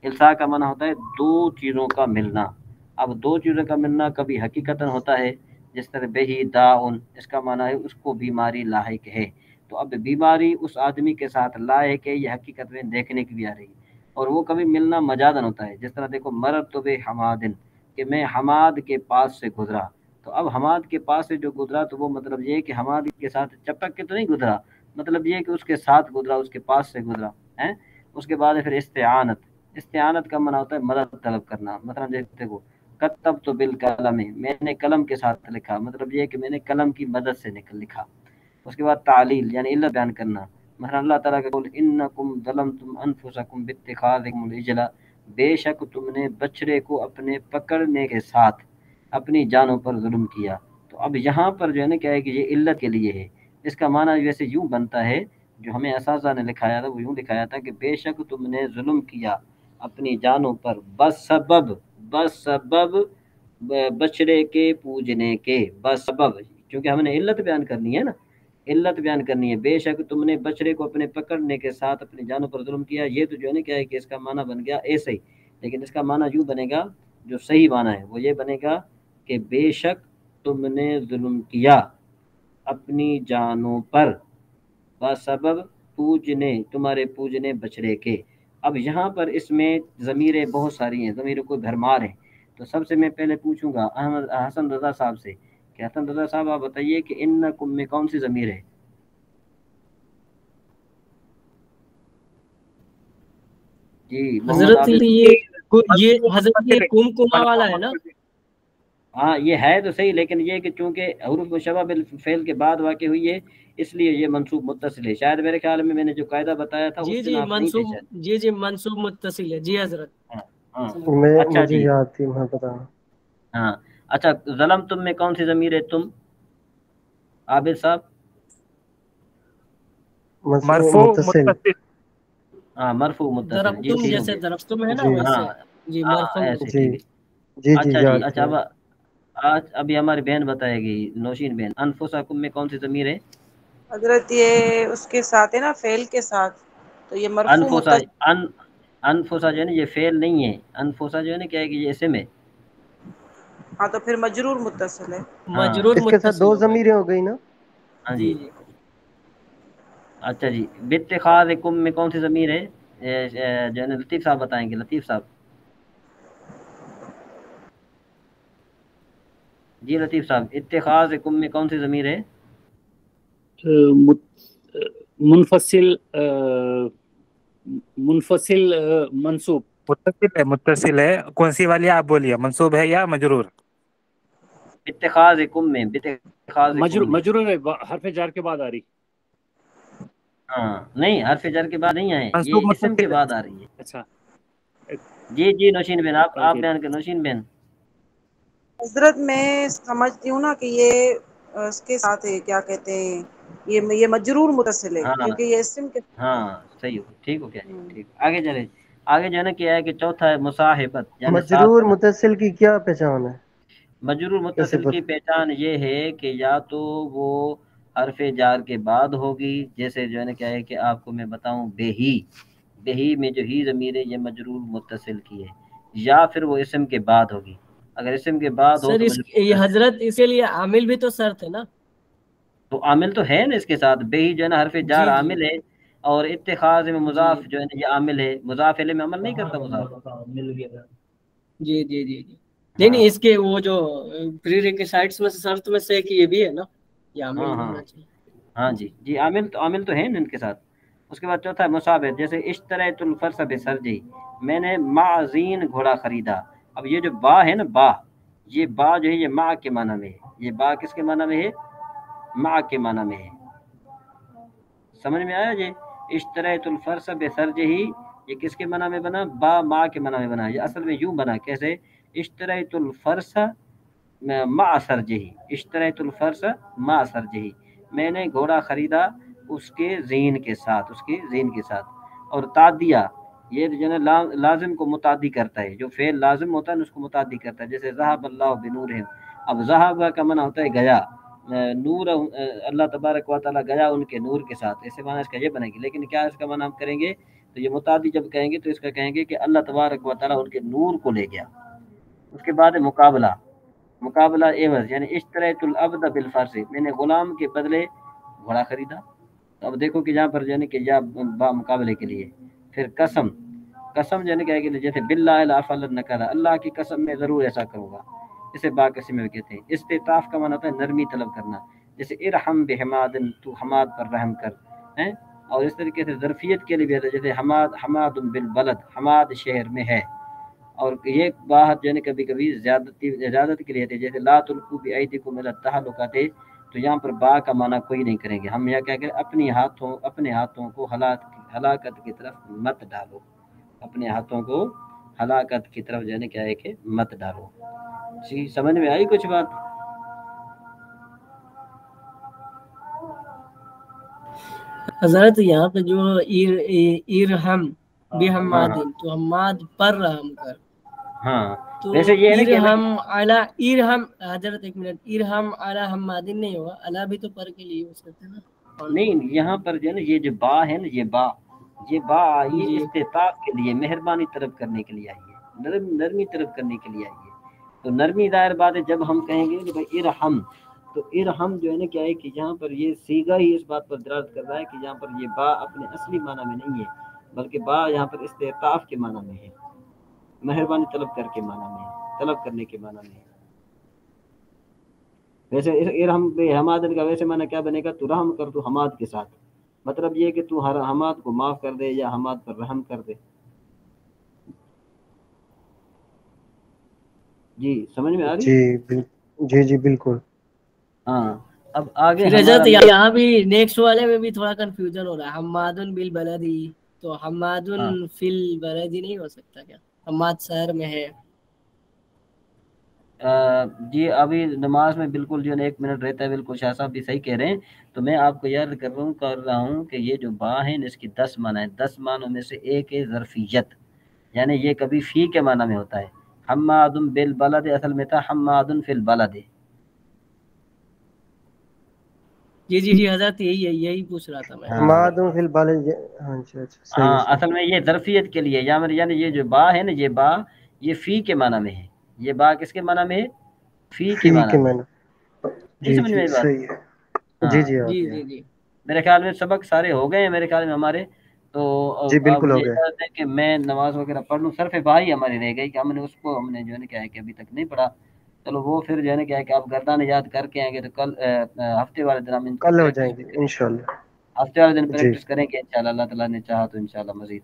इल्साक का माना होता है दो चीज़ों का मिलना। अब दो चीज़ों का मिलना कभी हकीकतन होता है, जिस तरह बेही दाउन, इसका माना है उसको बीमारी लायक है। तो अब बीमारी उस आदमी के साथ लायक है, ये हकीकत में देखने की भी आ रही है। और वो कभी मिलना मजादन होता है, जिस तरह देखो मरर तो बे हमादिन, कि मैं हमाद के पास से गुजरा। तो अब हमाद के पास से जो गुजरा तो वो मतलब ये है कि हमाद के साथ चपक के तो नहीं गुजरा, मतलब ये कि उसके साथ गुजरा, उसके पास से गुजरा है। उसके बाद फिर इस्तिआनत, इस्तिआनत का माना होता है मदद तलब करना। मतलब जैसे देखो कतब तो बिल कलम, मैंने कलम के साथ लिखा, मतलब ये कि मैंने कलम की मदद से लिखा। उसके बाद तालील यानी इल्लत बयान करना। मतलब अल्लाह ताला का कौल इन्नकुम ज़लमतुम अनफुसकुम बित्तिखाज़िकुमुल इजला, بے شک تم نے بچڑے کو اپنے پکڑنے کے ساتھ اپنی جانوں پر ظلم کیا. تو اب یہاں پر جو ہے نا کیا ہے کہ یہ علت کے لیے ہے. اس کا معنی ویسے یوں بنتا ہے جو ہمیں اساتذہ نے لکھایا تھا وہ یوں لکھایا تھا کہ بے شک تم نے ظلم کیا اپنی جانوں پر بسبب بچڑے کے پوجنے کے، بسبب، کیونکہ ہم نے علت بیان کرنی ہے نا، علت بیان کرنی ہے. بے شک تم نے بچڑے کو اپنے پکڑنے کے ساتھ اپنی جانوں پر ظلم کیا. یہ تو جو ہے نا کیا ہے کہ اس کا معنی بن گیا ایسے ہی، لیکن اس کا معنی یوں بنے گا جو صحیح معنی ہے وہ یہ بنے گا کہ بے شک تم نے ظلم کیا اپنی جانوں پر بسبب پوجنے، تمہارے پوجنے بچڑے کے. اب یہاں پر اس میں ضمیریں بہت ساری ہیں، ضمیروں کو بھرمار ہیں. تو سب سے میں پہلے پوچھوں گا حسن رضا صاحب سے کہ حسن رضا صاحب آپ بتائیے کہ انکم میں کون سی ضمیر ہے؟ جی محمد حضرت عابد. یہ حضرت یہ کمکما والا ہے نا؟ ہاں یہ ہے تو صحیح، لیکن یہ کہ چونکہ حروف مشبہ بالفعل کے بعد واقع ہوئی ہے اس لیے یہ منصوب متصل ہے. شاید میرے خیال میں نے جو قاعدہ بتایا تھا اس سے آپ نہیں تھے شاید. جی منصوب متصل ہے. جی حضرت. ہاں اچھا مجھے یاد تھی میں بتا. ہاں اچھا، ظلم تم میں کون سی ضمیر ہے؟ تم عابد صاحب. مرفوع متصل. ہاں مرفوع متصل. جی ٹھیک جیسے درفتم ہے نا ہاں ویسے. جی مرفوع. ایسے ٹھیک ہے. اچھا جی اچھا آج ابھی ہماری بہن بتائے گی نوشین بہن. انفسکم میں کون سی ضمیر ہے؟ حضرت یہ اس کے ساتھ ہے نا، فعل کے ساتھ، تو یہ مرفوع متصل. انفسا جو ہے نا یہ فعل نہیں ہے، انفسا جو ہے نا کیا ہے کہ یہ اسم ہے. ہاں تو پھر مجرور متصل ہے. مجرور اس کے ساتھ دو ضمیریں ہو گئی نا. ہاں جی. اچھا جی باتخاذکم میں کون سی ضمیر ہے؟ جو ہے نا لطیف صاحب بتائیں گے. لطیف صاحب. جی لطیف صاحب اتخاذکم میں کون سی ضمیر ہے؟ منفصل منصوب. متصل ہے. کون سی والی آپ بولیے، منصوب ہے یا مجرور؟ اتخاذکم میں مجرور ہے، حرف جر کے بعد آ رہی. ہاں نہیں حرف جر کے بعد نہیں آئے، یہ اسم کے بعد آ رہی ہے. اچھا جی نوشین بہن آپ بیان کر. نوشین بہن. حضرت میں سمجھتی ہوں نا کہ یہ اس کے ساتھ ہے، کیا کہتے ہیں، یہ مجرور متصل ہے کیونکہ یہ اسم کے. ہاں صحیح ہو، ٹھیک ہو کیا. ٹھیک آگے چلے. آگے جو ہے نا کیا ہے کہ چوتھا ہے مصاحبت، یعنی مجرور متصل کی کیا پہچان ہے؟ مجرور متصل کی پہچان یہ ہے کہ یا تو وہ حرف جار کے بعد ہوگی، جیسے جو ہے نا کیا ہے کہ آپ کو میں بتاؤں بہی میں جو ہی ضمیر ہے یہ مجرور متصل کی ہے، یا پھر وہ اسم کے بعد ہوگی. اگر اسم کے بعد ہو تو حضرت اس کے لیے عامل بھی تو شرط ہے نا. تو عامل تو ہے نا اس کے ساتھ. بہی جو ہے نا حرف جار عامل ہے، اور اتخاذ میں مضاف جو ہے نا یہ عامل ہے. مضاف الیہ میں عمل نہیں کرتا مضاف. جی نہیں اس کے وہ جو پری ریکوائرمنٹس میں شرط میں سے کہ یہ بھی ہے نا، یہ عامل ہونا چاہیے. ہاں جی عامل تو ہے نا ان کے ساتھ. اس کے بعد چوتھا ہے مصابت، جیسے اشتریت الفرس بسرجی، میں نے معزین گھوڑا خریدا. اب یہ جو با ہے نا یہ با جو ہے یہ مع کے معنی میں ہے. یہ با کس کے معنی میں ہے؟ مع کے معنی میں ہے. سمجھ میں آیا جی؟ اشتریت الفرس بسرجی یہ کس کے معنی میں بنا؟ با مع کے معنی میں بنا. یہ اصل میں یوں بنا کیسے؟ اشتریت الفرس مع سرجی، اشتریت الفرس مع سرجی، میں نے گھوڑا خریدا اس کے زین کے ساتھ، اس کے زین کے ساتھ. اور تعدیہ یہ جو ہے لازم کو متعدی کرتا ہے. جو فعل لازم ہوتا ہے اس کو متعدی کرتا ہے. جیسے ذهب اللہ بنورہم، اب ذهب کا معنی ہوتا ہے گیا، نور اللہ تبارک و تعالی گیا ان کے نور کے ساتھ. ایسے معنی اس کا یہ بنے گی. لیکن کیا اس کا معنی ہم کریں گے تو یہ متعدی جب کہیں گے تو اس کا کہیں گے کہ اللہ تبارک و تعالی ان کے نور کو لے گیا. اس کے بعد مقابلہ عوض، یعنی اشتریت العبد بالفرس، میں نے غلام کے بدلے گھوڑا خریدا. تو اب دیکھو کہ جہاں پر یعنی کہ یا با مقابلے کے لیے. پھر قسم یعنی کہ جیسے باللہ لافعلن کذا، اللہ کی قسم میں ضرور ایسا کروں گا، اسے با قسم میں کہتے ہیں. استطاف کا معنی ہوتا ہے نرمی طلب کرنا، جیسے ارحم بحماد، تو حماد پر رحم کر. اور اس طریقے سے ظرفیت کے لیے بھی ہے، جیسے حماد بالبلد، حماد شہر میں ہے. اور یہ باہر جو ہے کبھی کبھی زیادت کے لیے ہے، جیسے لا تلقوا بایدیکم الی التہلکۃ، تو یہاں پر با کا معنی کوئی نہیں کریں گے ہم. یہاں کیا کریں؟ اپنے ہاتھوں کو ہلاکت کی طرف مت ڈالو، اپنے ہاتھوں کو हलाकत की तरफ जो है क्या है कि मत डालो। जी समझ में आई कुछ बात? हजरत यहाँ पे जो इरहम बिहम्मादिन, तो हम्माद पर रहम कर, हाँ तो वैसे ये है ना कि इरहम अला इरहम, हजरत एक मिनट, इरहम अला हम्मादिन नहीं होगा, अला भी तो पर के लिए हो सकता है ना? नहीं, यहाँ पर जो है ना ये जो बा है ना, ये बा आई है इस्तेताफ के लिए, मेहरबानी तलब करने के लिए आई है, नरमी तलब करने के लिए आई है। तो नरमी दायर बात है, जब हम कहेंगे कि भाई इरहम, तो इरहम जो है ना क्या है कि यहाँ पर ये सीगा ही इस बात पर दलालत कर रहा है कि यहाँ पर ये बा अपने असली माना में नहीं है, बल्कि बा यहाँ पर इस्तेताफ के माना में है, मेहरबानी तलब करके माना में है, तलब करने के माना में है। वैसे इरहम पे हमाद का वैसे माना क्या बनेगा, तू रहम कर तू हमाद के साथ, मतलब ये कि तू हर हमाद को माफ कर दे या हमाद पर रहम कर दे। जी समझ में आ रही? जी बिल्कुल। हाँ अब आगे फिर हजरत यहाँ भी नेक्स्ट वाले में भी थोड़ा कंफ्यूजन हो रहा है, हम्मादुन बिल बलदी, तो हम्मादुन फिल बलदी नहीं हो सकता क्या? हम्माद शहर में है। जी अभी नमाज में बिल्कुल जो है 1 मिनट रहता है, बिल्कुल शाह साहब भी सही कह रहे हैं। तो मैं आपको याद कर रहा हूँ कि ये जो बा है इसकी 10 माना है, 10 मानों में से एक है ज़रफियत, यानी ये कभी फी के माना में होता है। हम्मादुन बिल बलद असल में था हम्मादुन फिल बलद। जी हजरत यही पूछ रहा था मैं। हम्मादुन फिल बलद। हाँ असल में ये ज़रफियत के लिए, यानी ये जो बा है ना, ये बा ये फी के माना में है। ये बा किसके माना में है? फी के माना में। नहीं समझ में आई बात? सही है। हाँ। जी मेरे ख्याल में सबक सारे हो गए हैं मेरे ख्याल में हमारे। तो जी बिल्कुल अब हो ये गया। है कि मैं नमाज वगैरह पढ़ लूँ। सरफ भाई हमारी रह गई कि हमने जो है क्या है कि अभी तक नहीं पढ़ा। चलो वो फिर जो है ना क्या है कि आप गर्दान याद करके आएंगे तो कल हफ्ते वाले दिन हम इनकी कल हो प्रैक्टिस जाएंगे इंशाल्लाह। हफ्ते वाले दिन जी प्रैक्टिस करेंगे इंशाल्लाह, अल्लाह ताला ने चाहा तो इंशाल्लाह मजीद।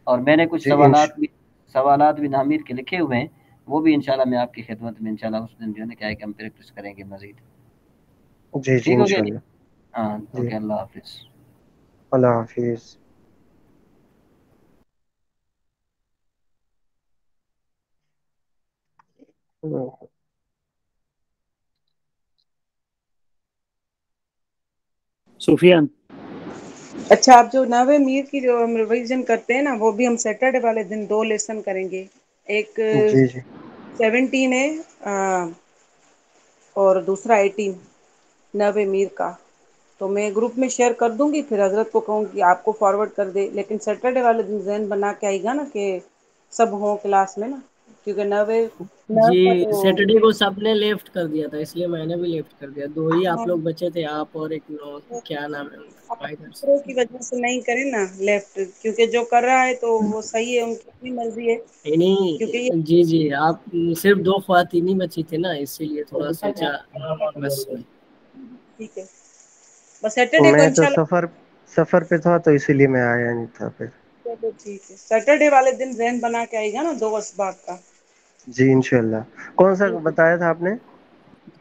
और मैंने कुछ जी सवालात भी नामिर के लिखे हुए हैं, वो भी इंशाल्लाह मैं आपकी खिदमत में इंशाल्लाह उस दिन जो है ना क्या है कि हम प्रैक्टिस करेंगे मजीद। जी ठीक हो गया जी? इंशाल्लाह। हाँ जी ओके, अल्लाह हाफिज़। अल्लाह हाफिज़। सुफियान, अच्छा, आप जो नवे मीर की जो हम रिवीजन करते हैं ना, वो भी हम सैटरडे वाले दिन 2 लेसन करेंगे। एक जी 17 है और दूसरा 18 नवे मीर का। तो मैं ग्रुप में शेयर कर दूंगी, फिर हजरत को कहूँगी आपको फॉरवर्ड कर दे। लेकिन सैटरडे वाले दिन जहन बना के आएगा ना कि सब हों क्लास में ना, क्योंकि नव का जी तो सैटरडे को सबने लेफ्ट कर दिया था, इसलिए मैंने भी लेफ्ट कर दिया। 2 ही आप लोग बचे थे, आप और एक क्या नाम है उनका, दूसरों की वजह से नहीं करें ना लेफ्ट, क्योंकि जो कर रहा है तो वो सही है, उनकी अपनी मर्जी है। क्योंकि ये नहीं जी आप सिर्फ 2 ख्वातीन ही बची थे ना, इसीलिए थोड़ा सोचा बस। ठीक है, बस सैटरडे को मैं तो इंशाल्लाह। सफर पे था तो इसीलिए मैं आया नहीं था फिर। चलो ठीक है, सैटरडे वाले दिन जहन बना के आएगा ना 2 असबाग का। जी इंशाल्लाह। कौन सा बताया था आपने?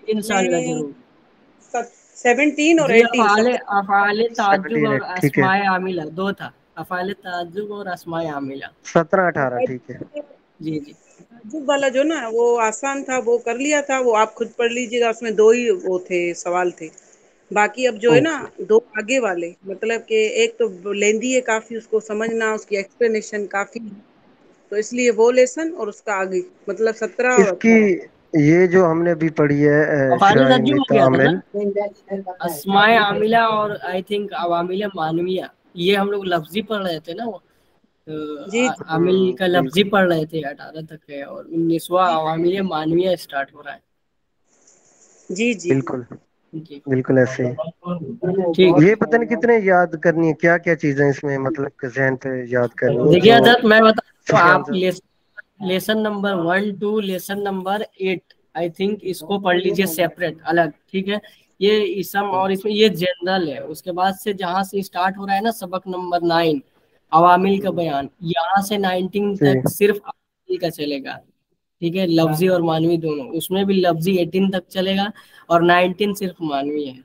इंशाल्लाह मैं जरूर 17 और जी। 18 अफ़ाले ताज्जुब 17 और ठीक है। अस्माए आमिला 2 था, अफ़ाले ताज्जुब और अस्माए आमिला। 17-18 ठीक है। जी ताज्जुब वाला जो ना वो आसान था, वो कर लिया था, वो आप खुद पढ़ लीजिएगा, उसमें 2 ही वो थे सवाल थे। बाकी अब जो है ना 2 आगे वाले, मतलब कि एक तो लेंदी है काफी, उसको समझना, उसकी एक्सप्लेनेशन काफी, तो इसलिए वो लेसन और उसका आगे मतलब 17 और इसकी 18। ये जो हमने अभी पढ़ी है अफ़ाले ताज्जुब शाइन हो गया था तामिल। ना, अस्माए आमिला और आई थिंक अवामिल मानविया, ये हम लोग लफ्जी पढ़ रहे थे ना। वो जी आमिल का लफ्जी बिल्कुल पढ़ रहे थे 18 तक है, और 19वां अवामिल मानविया स्टार्ट हो रहा है। जी बिल्कुल जी बिल्कुल ऐसे ही। ठीक। ये पता नहीं कितने याद करनी है, क्या क्या चीजें इसमें मतलब कि जहन पे याद करनी है देखिए जो हजरत मैं बता तो सुफियान आप से। Lesson number 1 2 lesson number 8 I think इसको पढ़ लीजिए सेपरेट अलग, ठीक है। ये इसम और इसमें ये जनरल है। उसके बाद से जहाँ से स्टार्ट हो रहा है ना सबक नंबर 9 अवामिल का बयान, यहाँ से 19 जी तक सिर्फ अवामिल का चलेगा, ठीक है, लफ्जी और मानवी दोनों। उसमें भी लफ्जी 18 तक चलेगा और 19 सिर्फ मानवी है।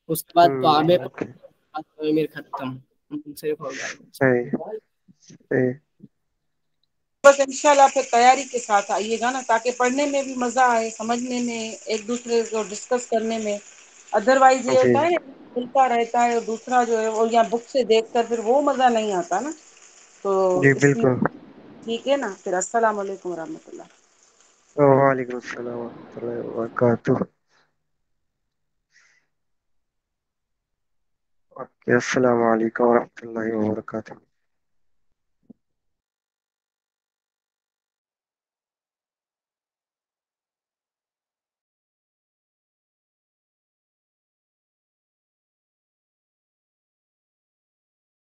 उसके बाद तो आबे ओके मेरे खत्म सिर्फ हो सही सही। बस इंशाल्लाह फिर तैयारी के साथ आइएगा ना, ताकि पढ़ने में भी मज़ा आए, समझने में, एक दूसरे को डिस्कस करने में। अदरवाइज ये जी होता है मिलता रहता है और दूसरा जो है वो या बुक से देखकर फिर वो मज़ा नहीं आता ना। तो जी इसलिए बिल्कुल। ठीक है ना, फिर अस्सलाम वालेकुम रहमतुल्लाह। वालेकुम अस्सलाम वरहमतुल्लाहि वबरकातुह। ओके, अस्सलाम वालेकुम वरहमतुल्लाहि वबरकातुह।